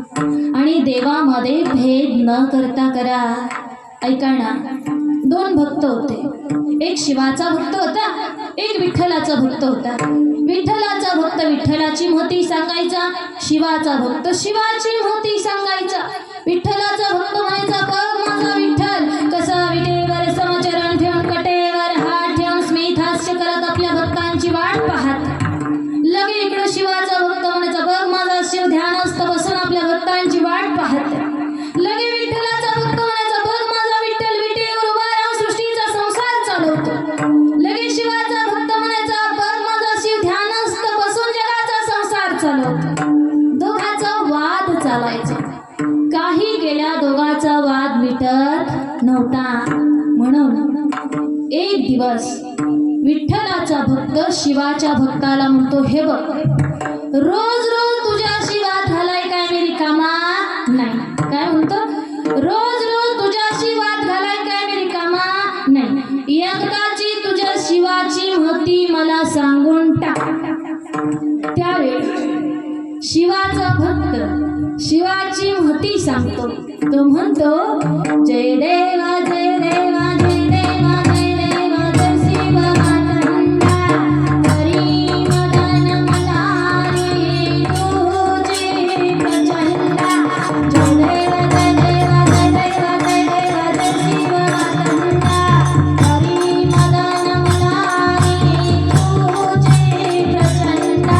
आणि देवामध्ये भेद न करता करा. ऐका ना, 2 भक्त होते. एक शिवाचा भक्त होता, एक विठ्ठलाचा भक्त होता. विठ्ठलाचा भक्त विठ्ठलाची महती सांगायचा, शिवाचा भक्त शिवाची महती सांगायचा. विठ्ठलाचा भक्त म्हणायचा, बघ माझा विठ्ठल कसा विटेवर समचरण ठेवून कटेवर हात ठेवून स्मित हास्य करत आपल्या भक्तांची वाट पाहत. लगे इकडे शिवाचा भक्त म्हणायचा, बघ माझा शिव ध्यानस्थ बसून आपल्या भक्तांची वाट पाहत. लगे विठ्ठलाचा भक्त म्हणायचा, बघ माझा विठ्ठल विटेवर उभा राहून सृष्टीचा संसार चालवतो. लगे शिवाचा भक्त म्हणायचा, बघ माझा शिव ध्यानस्थ बसून जगाचा संसार चालवतो. दोघांचा वाद चालायचा. काही गेल्या दोघांचा वाद मिटत नव्हता. म्हणून एक दिवस विठ्ठलाचा भक्त शिवाच्या भक्ताला म्हणतो, हे बघ, रोज रोज तुझ्याशी वाद घालाय काय मी रिकामा नाही. काय म्हणतो, रोज रोज तुझ्याशी वाद घालाय काय मी रिकामा नाही. एकदाची तुझ्या शिवाची महती मला सांगून टाक. त्यावेळी शिवाचा भक्त शिवाची महती सांगतो. तो म्हणतो, जय देवा जय देवा जय देवा जय देवा जय शिव मातंडा हरी मदन मल्हारी तुझे प्रचंडा. जय देवा जय देवा जय देवा जय देवा जय शिव मातंडा हरी मदन मल्हारी तुझे प्रचंडा.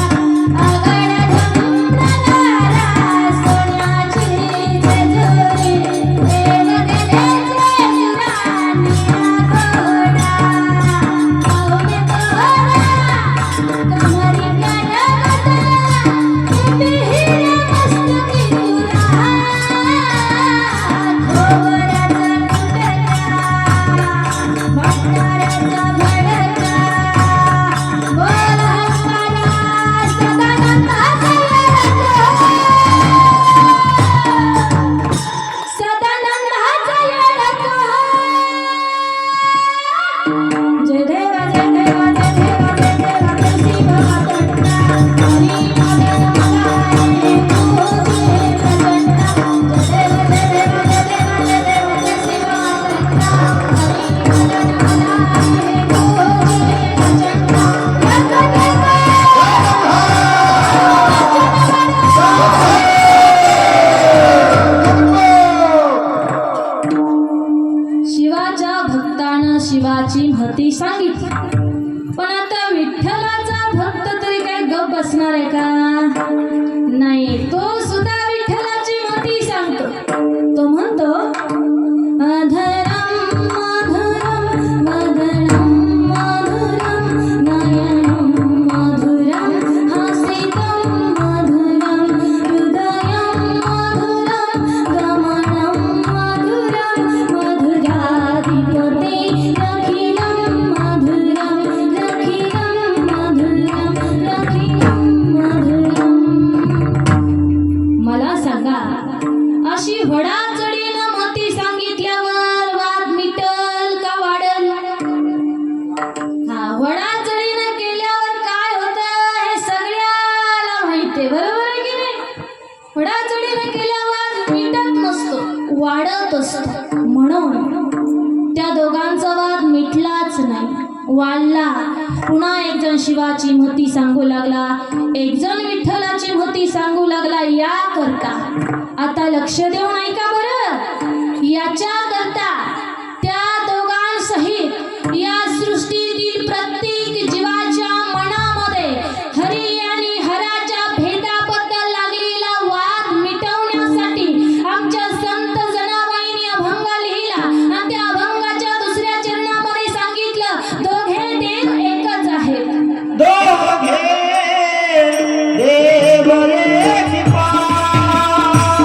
आगड ढमढमाला सोन्याची जेजुरी देव गेले शिवरायांनी आघोडा. पाहुणे तोरा कमरी गणगणा कुटीहीर मस्तकी तुरा खोबऱ्याचा तुटका भंडाऱ्याचा भडका बोल हंगाला सदानंदाचा सदानंदाचा येडका. जय देवा जय देवा जय देवा जय देवा जय शिव मातंडा हरी मदन मल्हारी तुझे प्रचंडा. जय देवा जय देवा जय देवा जय देवा जय शिव मातंडा हरी मदन मल्हारी तुझे प्रचंडा. शिवाच्या भक्तानं शिवाची महती सांगितली. पण आता विठ्ठलाचा भक्त तरी काय गप बसणार आहे का? नाही, तो सुद्धा विठ्ठलाची महती सांगतो. तो म्हणतो, अधरम मधुरम वदनम मधुरम नयनम मधुरम हसितम मधुरम हृदयम मधुरम गमनम मधुरम मधुराधिपते अखिलम मधुरम अखिलम मधुरम अखिलम मधुरम. मला सांगा, अशी वडाचढीनं महती सांगितल्यावर वाद मिटल का वाढल? हा, वडाचढीनं केल्यावर काय होतं हे सगळ्याला माहिती आहे, बरोबर आहे की नाही? वडाचढीनं केल्यावर मिटत नसतो, वाढत असतो. म्हणून त्या दोघांचा वाद मिटलाच नाही, वाढला. पुन्हा एक जण शिवाची महती सांगू लागला, एक जण विठ्ठलाची महती सांगू लागला. या करता आता लक्ष देऊन ऐका बरं. याच्या करता त्या दोघांसहित या सृष्टीतील प्रत्येक जीवाच्या मनामध्ये हरी आणि हराच्या भेदाबद्दल लागलेला वाद मिटवण्यासाठी आमच्या संत जनाबाईंनी अभंग लिहिला. आणि त्या अभंगाच्या दुसऱ्या चरणामध्ये सांगितलं, दोघे देव एकच आहेत. दोघे देव रे पार,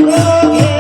दोघे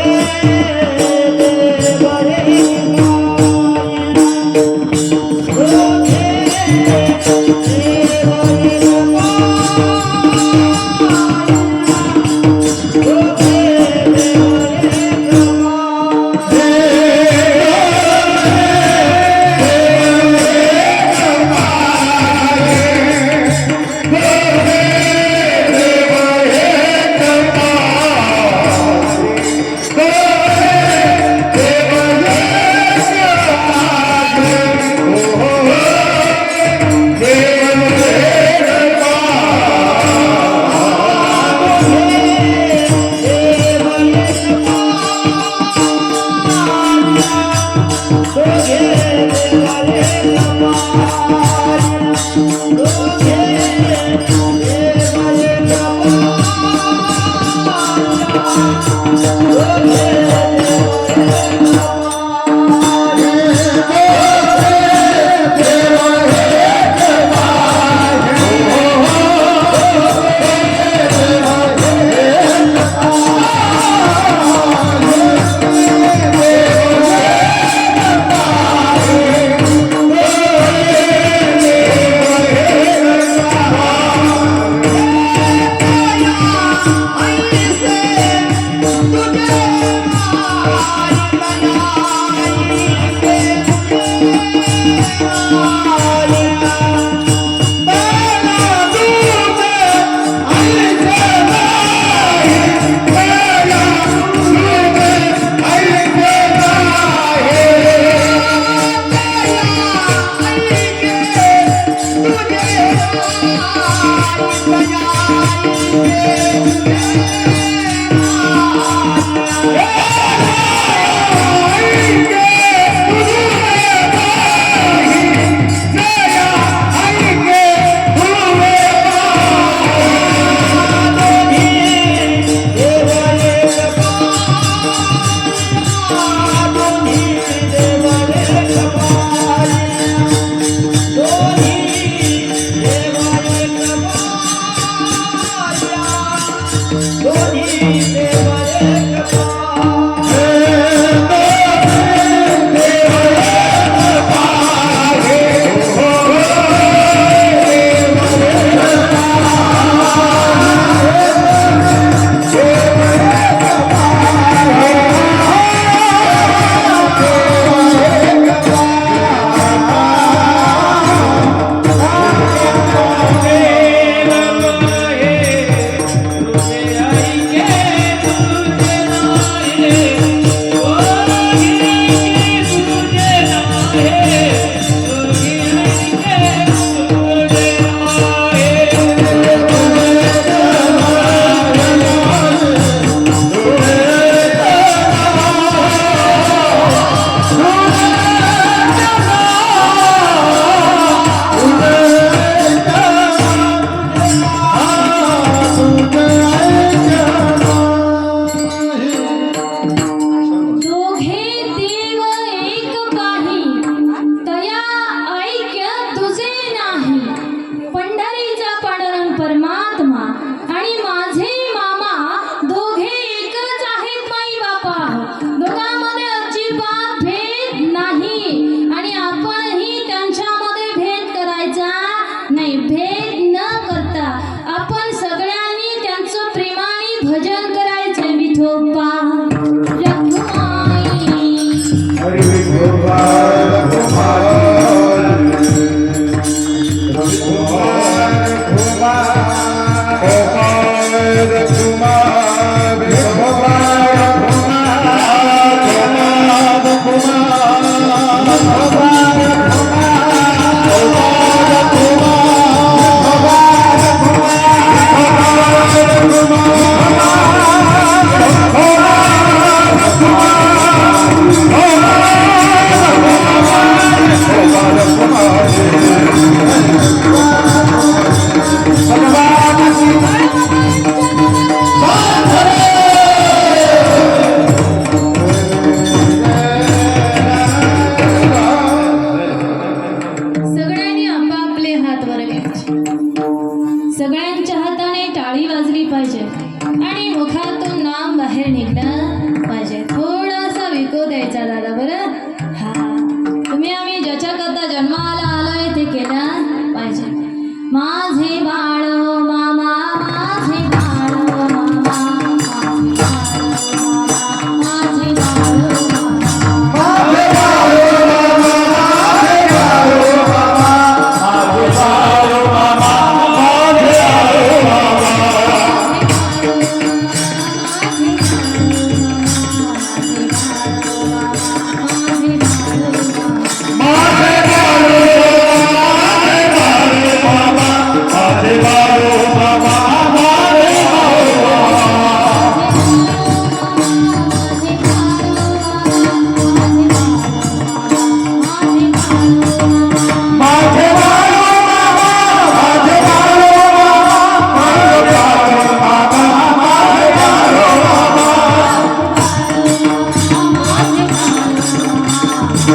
असा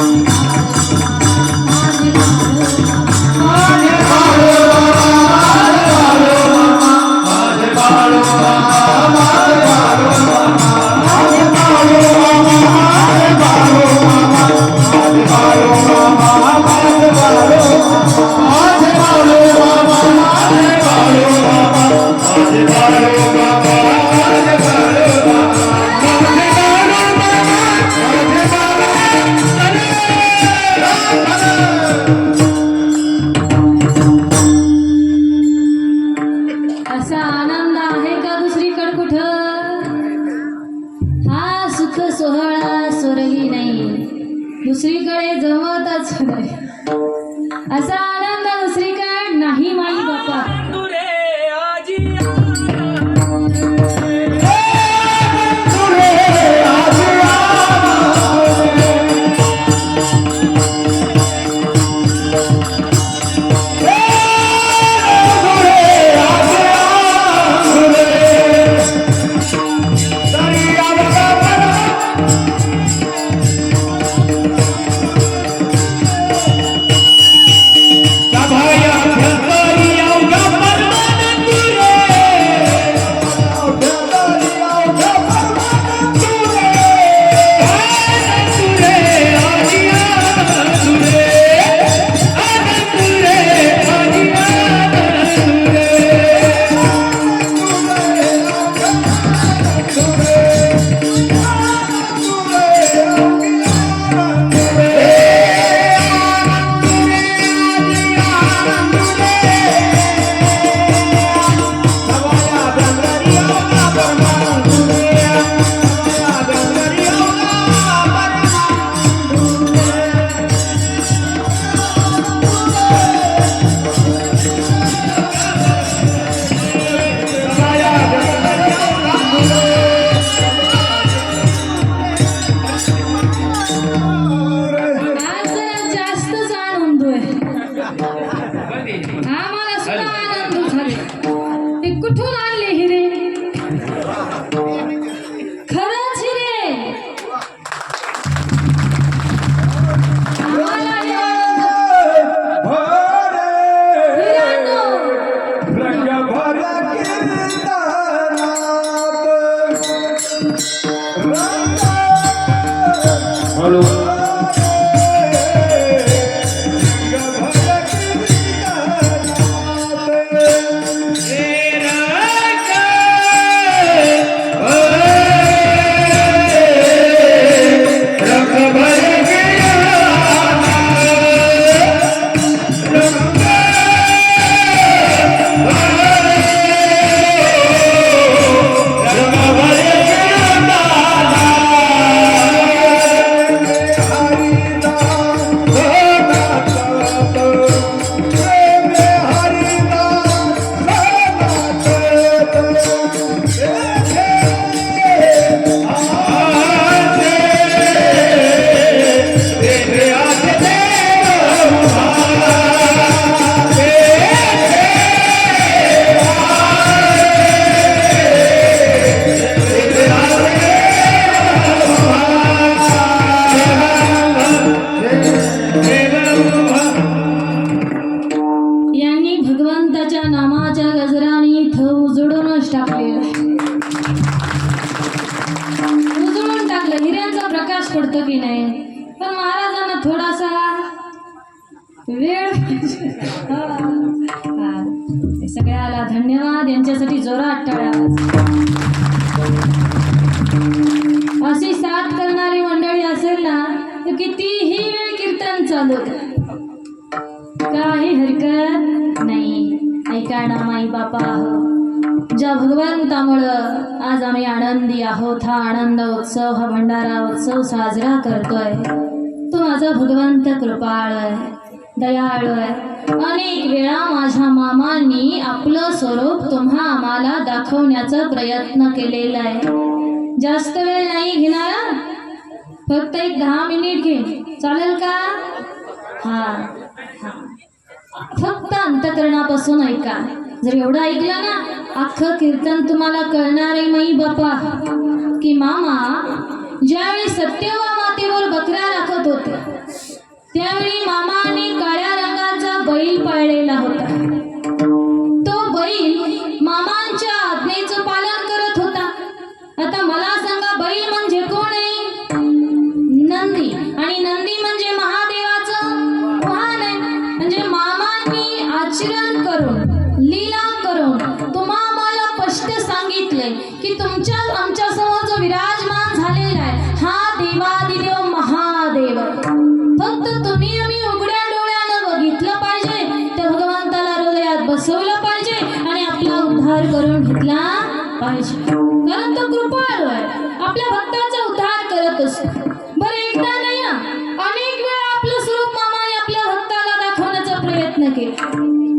आनंद आहे का दुसरीकडे कुठं? हा सुख सोहळा स्वर्गी नाही, दुसरीकडे जमतच नाही. असा आनंद दुसरीकडे नाही माई बापा. आज जरा जास्तच आनंद आहे. आम्हाला सुद्धा आनंद झाले. हे कुठून आणले हिरे? खरंच हिरे. आम्हाला हे आनंद. हिरांनो. हॅलो यांनी भगवंताच्या नामाच्या गजराने थव उजळूनच टाकलेला आहे. उजळून टाकलं. हिऱ्यांचा प्रकाश पडतो की नाही, पण महाराजांना थोडासा वेळ पाहिजे. हे सगळ्याला धन्यवाद. यांच्यासाठी जोरात टाळ्या. अशी साथ करणारी मंडळी असेल ना तर कितीही वेळ कीर्तन चालू द्या, काही हरकत नाही. ऐका ना माई बापा, ज्या भगवंतामुळं आज आम्ही आनंदी आहोत, हा आनंद उत्सव, हा भंडारा उत्सव साजरा करतोय, तो माझा भगवंत कृपाळ आहे, दयाळू आहे. अनेक वेळा माझ्या मामांनी आपलं स्वरूप तुम्हा आम्हाला दाखवण्याचा प्रयत्न केलेला आहे. जास्त वेळ नाही घेणार, फक्त एक 10 मिनिट घे, चालेल का? हा, फक्त अंतकरणापासून ऐका. जर एवढं ऐकलं ना, अख्खं कीर्तन तुम्हाला कळणार आहे माई बापा. की मामा ज्यावेळी सत्यवा मातेवर बकऱ्या राखत करत होते त्यावेळी मामाने काळ्या रंगाचा बैल पाळलेला होता. तो बैल मामांच्या आज्ञेचं पालन करत होता. आता मला सांगा, बैल म्हणजे कोण आहे? नंदी. आणि नंदी म्हणजे महादेवाचं वाहन आहे. म्हणजे मामांनी आचरण करून, लीला करून तुम्हाला मला स्पष्ट सांगितले की तुमच्या आमच्या समोर जो विराजमान झालेला आहे हा देवादिदेव महादेव. फक्त तुम्ही आम्ही उघड्या डोळ्यानं बघितलं पाहिजे, त्या भगवंताला हृदयात बसवलं पाहिजे आणि आपला उद्धार करून घेतला पाहिजे. कारण तो कृपाळू आहे, आपल्या भक्ताचा उद्धार करत असतो. बरं, एकदा नाही ना, अनेक वेळा आपलं स्वरूप मामाने आपल्या भक्ताला दाखवण्याचा प्रयत्न केला.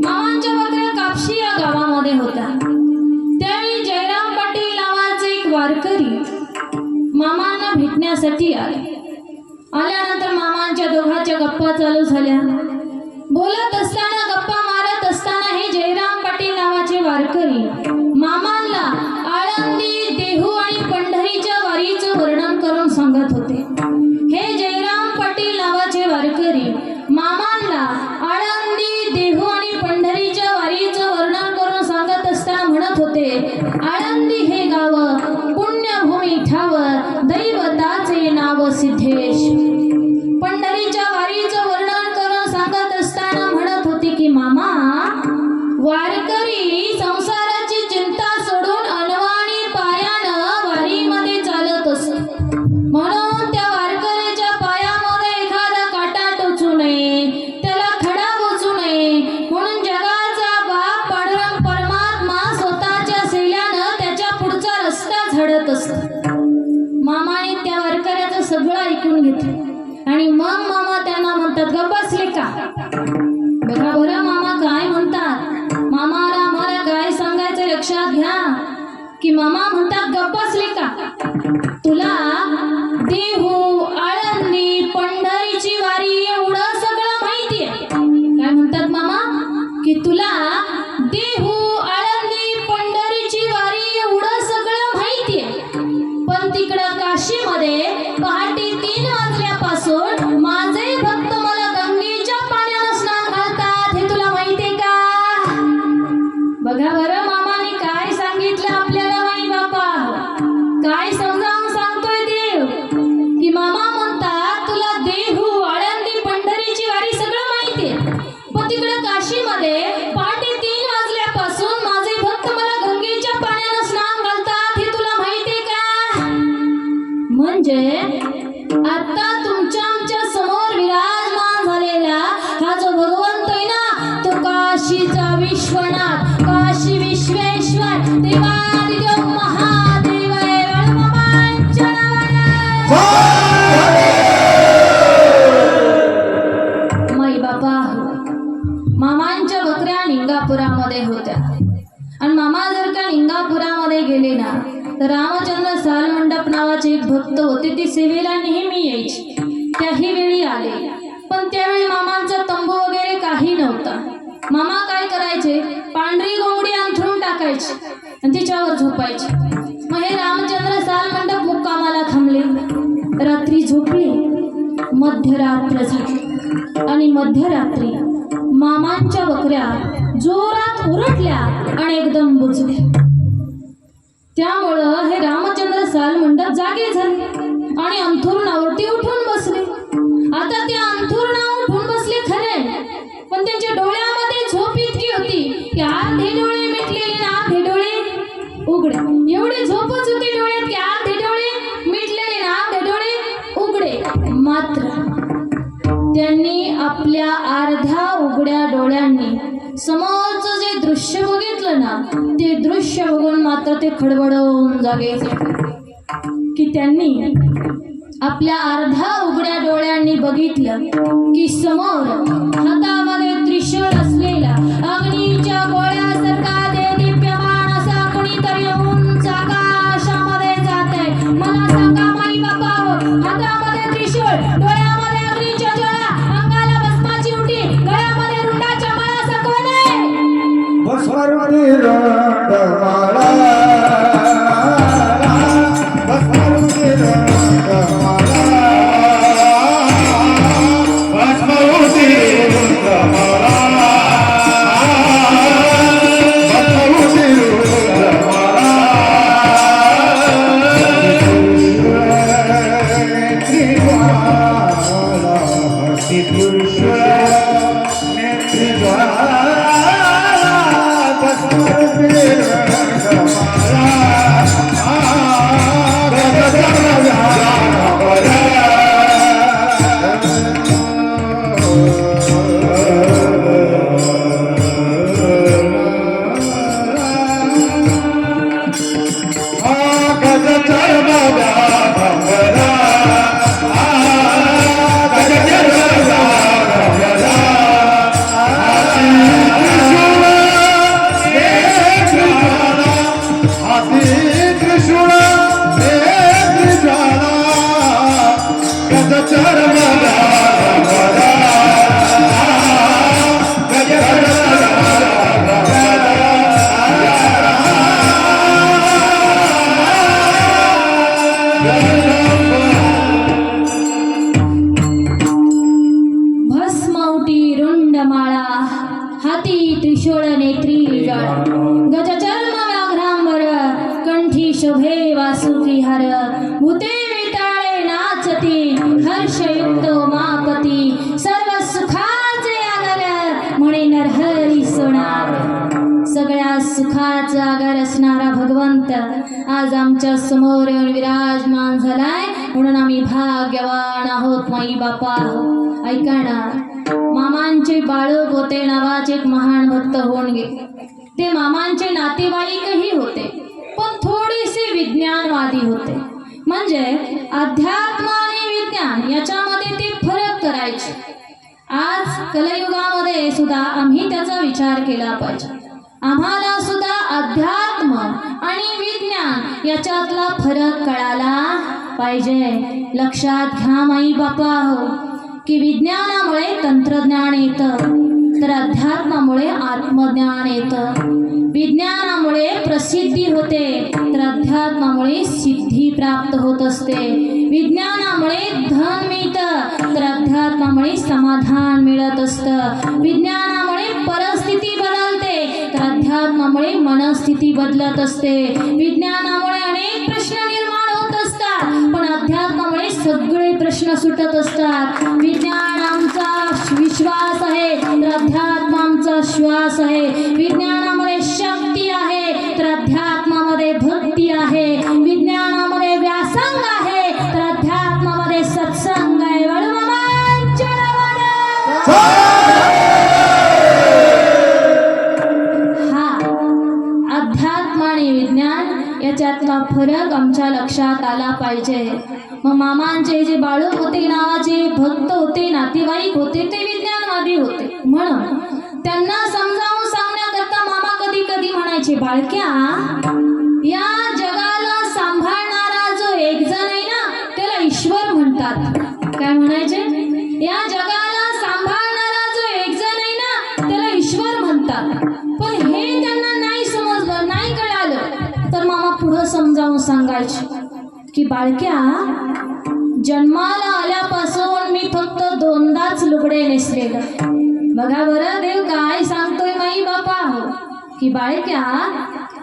मामांच्या बकऱ्या कापशी या गावामध्ये होत्या. त्यावेळी जयराम पाटील नावाचे एक वारकरी मामांना भेटण्यासाठी आले. आल्यानंतर मामांच्या दोघांच्या गप्पा चालू झाल्या. बोलत असताना, गप्पा मारत असताना हे जयराम पाटील नावाचे वारकरी मामांना आळंदी, देहू आणि पंढरीच्या वारीचं वर्णन करून सांगत होते. हे जयराम पाटील नावाचे वारकरी मामांना आळंदी, देहू आणि पंढरीच्या वारीचं वर्णन करून सांगत असताना म्हणत होते, आळंदी हे गाव पुण्यभूमी ठाव, दैवताचे नाव सिद्धेश. पंढरीच्या वारीचं वर्णन करून सांगत असताना म्हणत होते की मामा, वारकरी संसाराची चिंता सोडून अनवाणी पायानं वारीमध्ये चालत असतो. म्हणून त्या वारकऱ्याच्या पायामध्ये एखादा काटा टोचू नये, त्याला खडा बसू नये. म्हणून जगाचा बाप पांडुरंग परमात्मा स्वतःच्या शैल्यानं त्याच्या पुढचा रस्ता झाडत असतो. मामाने त्या वारकऱ्याचं सगळं ऐकून घेतलं आणि मग मामा त्यांना म्हणतात, गप्प बसले का? बघा बरं मामा काय म्हणतात. मामाला मला काय सांगायचं लक्षात घ्या की मामा म्हणतात, गप्प बसले का? तुला देहू, आळंदी, पंढरीची वारी एवढं सगळं माहिती आहे. काय म्हणतात मामा? की तुला देहू, आळंदी, पंढरीची वारी एवढं सगळं माहिती आहे. पण तिकडं काशीमध्ये पहाटे 3 वाजल्यापासून माझे भक्त मला गंगेच्या पाण्यानं स्नान घालतात, हे तुला माहिती आहे का? बघा बरं मामाने काय सांगितलं आपल्याला. माई बापा काय समजावून सांगतोय देव की मामा म्हणतात, तुला देहू, आळंदी, पंढरीची वारी सगळं माहिती आहे. पण तिकडं काशीमध्ये पहाटे 3 वाजल्यापासून माझे भक्त मला गंगेच्या पाण्यानं स्नान घालतात, हे तुला माहिती आहे का? म्हणजे आता तुमच्या आमच्या समोर विराजमान झालेला हा जो भगवंत आहे ना, तो काशीचा विश्वनाथ, काशी विश्वेश्वर, देवादिदेव महादेव आहे. बाळूमामांच्या नावानं. माई बापा, मामांच्या बकऱ्या निंगापुरामध्ये होत्या आणि मामा जर का निंगापुरामध्ये गेले ना, तर रामचंद्र सालमंडप नावाचे एक भक्त होते, ते सेवेला नेहमी यायचे. त्याही वेळी आले, पण त्यावेळी मामांचा तंबू वगैरे काही नव्हता. मामा काय करायचे, पांढरी घोंगडी अंथरून टाकायची आणि तिच्यावर झोपायचे. मग हे रामचंद्र सालमंडप मुक्कामाला थांबले. रात्री झोपले, मध्यरात्र झाली आणि मध्यरात्री मामांच्या बकऱ्या जोरात ओरडल्या आणि एकदम बुजल्या. त्यामुळं हे रामचंद्र सालमंडप जागे झाले आणि अंथरुणावरती उठून बसले. आता ते अंथरुणावर उठून बसले खरे, पण त्यांच्या डोळ्यामध्ये झोप इतकी होती की अर्धे डोळे मिटलेले ना अर्धे डोळे उघडे. एवढी झोपच होती डोळ्यात की अर्धे डोळे मिटलेले ना अर्धे डोळे उघडे. मात्र त्यांनी आपल्या अर्ध्या उघड्या डोळ्यांनी समोरचं जे दृश्य बघितलं ना, ते दृश्य बघून मात्र ते खडबडून जागे की त्यांनी आपल्या अर्ध्या उघड्या डोळ्यांनी बघितलं की समोर हातामध्ये त्रिशूळ असलेला अग्नीच्या गोळ्यासारखा देदीप्यमान असा कोणीतरी उंच आकाशामध्ये जाते. मला सांगा माई बापा, हातामध्ये त्रिशूळ, डोळ्यामध्ये अग्नीच्या ज्वाळा, अंगाला भस्माची उटी, गळ्यामध्ये रुंडाच्या माळा, असं कोण आहे? भस्मारुटी रंगमाळा, भस्मारुटी रंगमाळा. ज्वाला हसी त्रिशूळ नेत्री ज्वाला भस्मावती रंगमाळा भस्मौटी रुंडमाळा हाती त्रिशूळ नेत्री जळ गजचर्म व्याघ्रांबर कंठी शोभे वासुकी हर भूते विटाळे नाचती हर्षयुक्त मापती सर्व सुखाचे आगर म्हणे नरहरी सोनार सगळ्या सुखाचा आगर असणारा भगवंत आज आमच्या समोर येऊन विराजमान झालाय म्हणून आम्ही भाग्यवान आहोत माई बापा. ऐका ना, मामांचे बाळू गोते नावाचे एक महान भक्त होऊन गेले. ते मामांचे नातेवाईकही होते पण थोडेसे विज्ञानवादी होते. म्हणजे अध्यात्म आणि विज्ञान याच्यामध्ये ते फरक करायचे. आज कलयुगामध्ये सुद्धा आम्ही त्याचा विचार केला पाहिजे. आम्हाला सुद्धा अध्यात्म आणि विज्ञान याच्यातला फरक कळाला पाहिजे. लक्षात घ्या माई बापा हो की विज्ञानामुळे तंत्रज्ञान येतं तर अध्यात्मामुळे आत्मज्ञान येतं. विज्ञानामुळे प्रसिद्धी होते तर अध्यात्मामुळे सिद्धी प्राप्त होत असते. विज्ञानामुळे धन मिळतं तर अध्यात्मामुळे समाधान मिळत असतं. विज्ञानामुळे परिस्थिती बदलते तर अध्यात्मामुळे मनस्थिती बदलत असते. विज्ञानामुळे अनेक प्रश्न निर्माण होत असतात पण अध्यात्मामुळे सगळे प्रश्न सुटत असतात. विज्ञान आमचा विश्वास आहे तर अध्यात्म आमचा श्वास आहे. विज्ञानामध्ये शक्ती आहे तर अध्यात्मामध्ये भक्ती आहे. विज्ञानामध्ये व्यासंग आहे तर अध्यात्मामध्ये सत्संग आहे. वळमामांच्या नावानं. हा अध्यात्म आणि विज्ञान याच्यातला फरक आमच्या लक्षात आला पाहिजे. मग मामांचे जे बाळू होते नावाचे भक्त होते नातेवाईक होते ते विज्ञानवादी होते. म्हणून त्यांना समजावून सांगण्याकरता मामा कधी कधी म्हणायचे, बाळक्या या जगाला सांभाळणारा जो एक जण आहे ना त्याला ईश्वर म्हणतात. काय म्हणायचे? या जगाला सांभाळणारा जो एक जण आहे ना त्याला ईश्वर म्हणतात. पण हे त्यांना नाही समजलं, नाही कळालं तर मामा पुढं समजावून सांगायचे की बाळक्या जन्माला आल्यापासून मी फक्त 2दाच लुगडे नेसलेलं. बघा बरं देव काय सांगतोय माई बापा हो की बाळक्या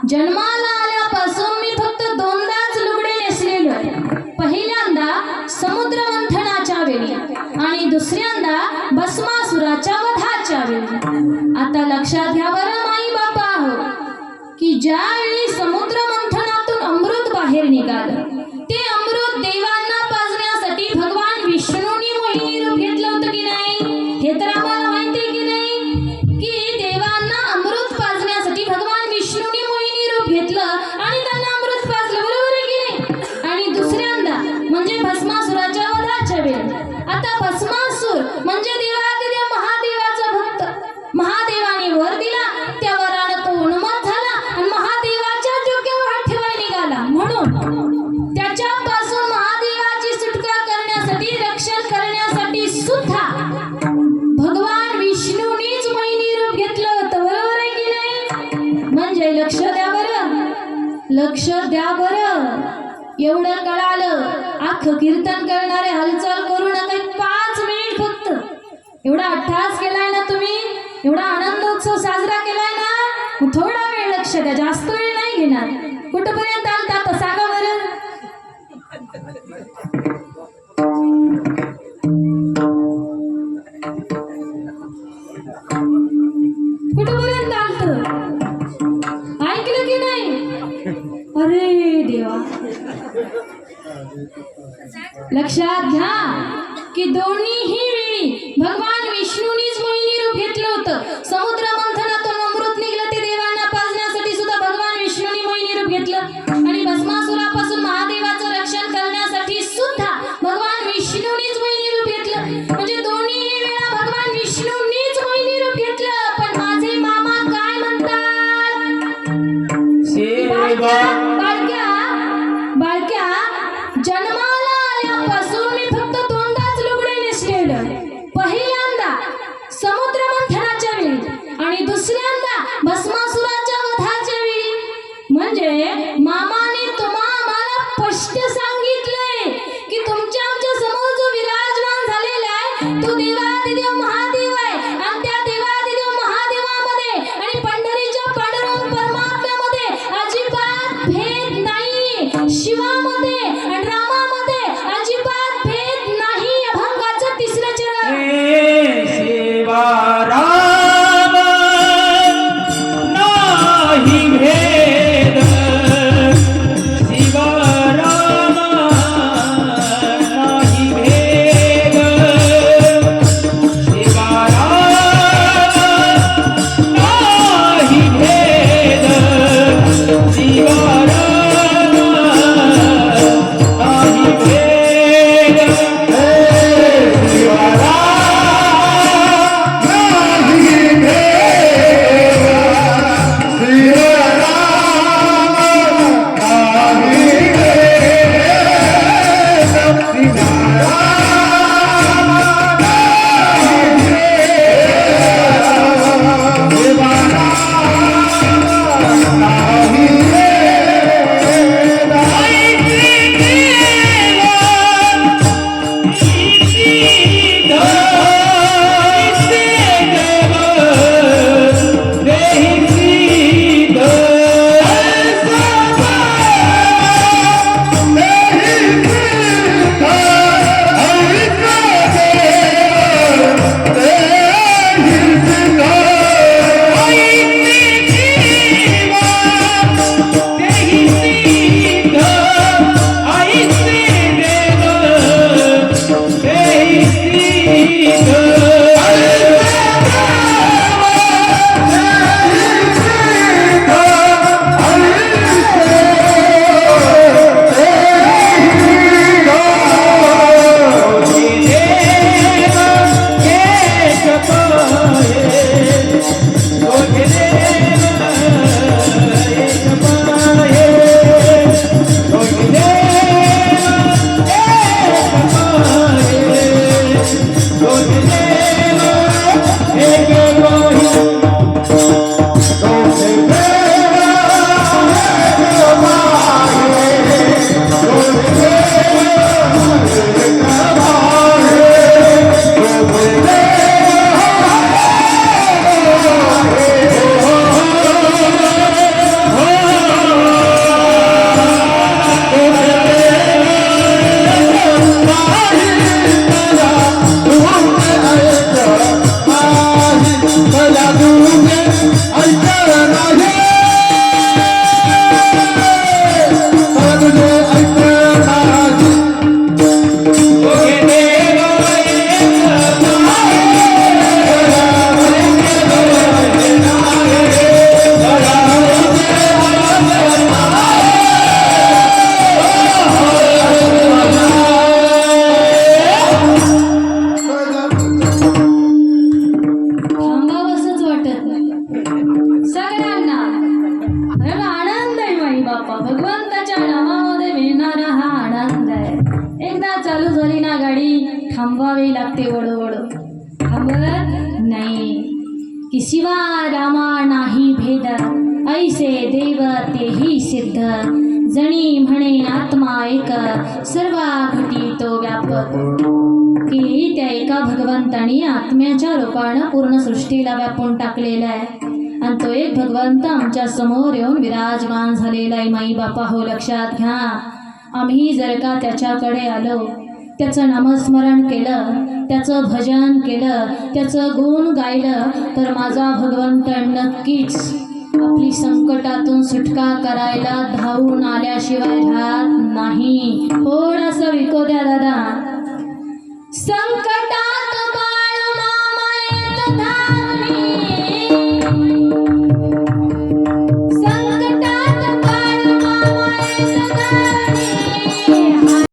जन्माला आल्यापासून मी फक्त 2दाच लुगडे नेसलेलं. पहिल्यांदा समुद्र मंथनाच्या वेळी आणि दुसऱ्यांदा भस्मासुराच्या वधाच्या वेळी. आता लक्षात घ्या बरं माई बापा हो की ज्यावेळी समुद्र मंथनातून अमृत बाहेर निघालं ते अमृत देवांना पाजण्यासाठी भगवान विष्णूंनी मोहिनी रूप घेतलं होतं की नाही? हे तर आम्हाला माहिती आहे की नाही की देवांना अमृत पाजण्यासाठी भगवान विष्णूंनी मोहिनी रूप घेतलं आणि त्यांना अमृत पाजलं. बरोबर आहे की नाही? आणि दुसऱ्यांदा म्हणजे भस्मासुराच्या वधाच्या वेळी. आता भस्मासूर म्हणजे देवादिदेव महादेवाचा भक्त. महादेवाने वर दिला, त्या वरानं तो उन्मत्त झाला आणि महादेवाच्या डोक्यावर हात ठेवायला निघाला. म्हणून त्याच्यापासून महादेवाची सुटका करण्यासाठी रक्षण करण्यासाठी सुद्धा भगवान विष्णूनीच मोहिनी रूप घेतलं होतं. बरोबर आहे की नाही? म्हणजे लक्ष द्या बरं, लक्ष द्या बरं. एवढं कळालं. अख्खं कीर्तन करणारे हालचाल करू नका. 5 मिनिट फक्त. एवढा अट्टहास केलाय ना तुम्ही, एवढा आनंदोत्सव साजरा केलाय ना, थोडा वेळ लक्ष द्या, जास्त वेळ नाही घेणार. कुठपर्यंत आलता आता सांगा बरं. लक्षात घ्या की दोन्हीही वेळी भगवान विष्णूनीच मोहिनी रूप घेतलं होतं. समुद्र मंथनातून अमृत निघलं ते देवांना पाजण्यासाठी सुद्धा भगवान विष्णूनी मोहिनी रूप घेतलं आणि भस्मासुरापासून महादेवाचं रक्षण करण्यासाठी सुद्धा भगवान विष्णूनीच मोहिनी रूप घेतलं. म्हणजे दोन्हीही वेळा भगवान विष्णूनीच मोहिनी रूप घेतलं. पण माझे मामा काय म्हणतात? बाळक्या बाळक्या जन्माला आल्यापासून मी फक्त दोनदाच लुगडे नेसलेलं. पहिल्यांदा समुद्र मंथनाच्या वेळी आणि दुसऱ्यांदा भस्मासुराच्या वधाच्या वेळी. म्हणजे मामाने आम्हाला स्पष्ट सांगितलंय की तुमच्या आमच्या समोर जो विराजमान झालेला आहे तो देवादिदेव महादेव आहे. आणि त्या देवादिदेव महादेवामध्ये आणि पंढरीच्या पांडुरंग परमात्म्यामध्ये अजिबात भेद नाही. शिवामध्ये आणि रामामध्ये अजिबात भेद नाही. अभंगाचं तिसरं चरण. हे शिवा राम नाही भेद, शिवा राम नाही भेद, शिवा राम नाही भेद, शिवा राम नाही भेद. हे शिवा थांबवावी लागते वळवळ. थांबत नाही की शिवा रामा नाही भेद, ऐसे देव तेही सिद्ध. जणी म्हणे आत्मा एक, सर्वा घटी तो व्यापक. की त्या एका भगवंतानी आत्म्याच्या रूपानं पूर्ण सृष्टीला व्यापून टाकलेला आहे आणि तो एक भगवंत आमच्या समोर येऊन विराजमान झालेला आहे. माई बापा हो, लक्षात घ्या. आम्ही जर का त्याच्याकडे आलो, त्याचं नामस्मरण केलं, त्याचं भजन केलं, त्याचं गुण गायलं, तर माझा भगवंत नक्कीच आपली संकटातून सुटका करायला धावून आल्याशिवाय राहत नाही. थोडंसं विको द्या दादा. संकट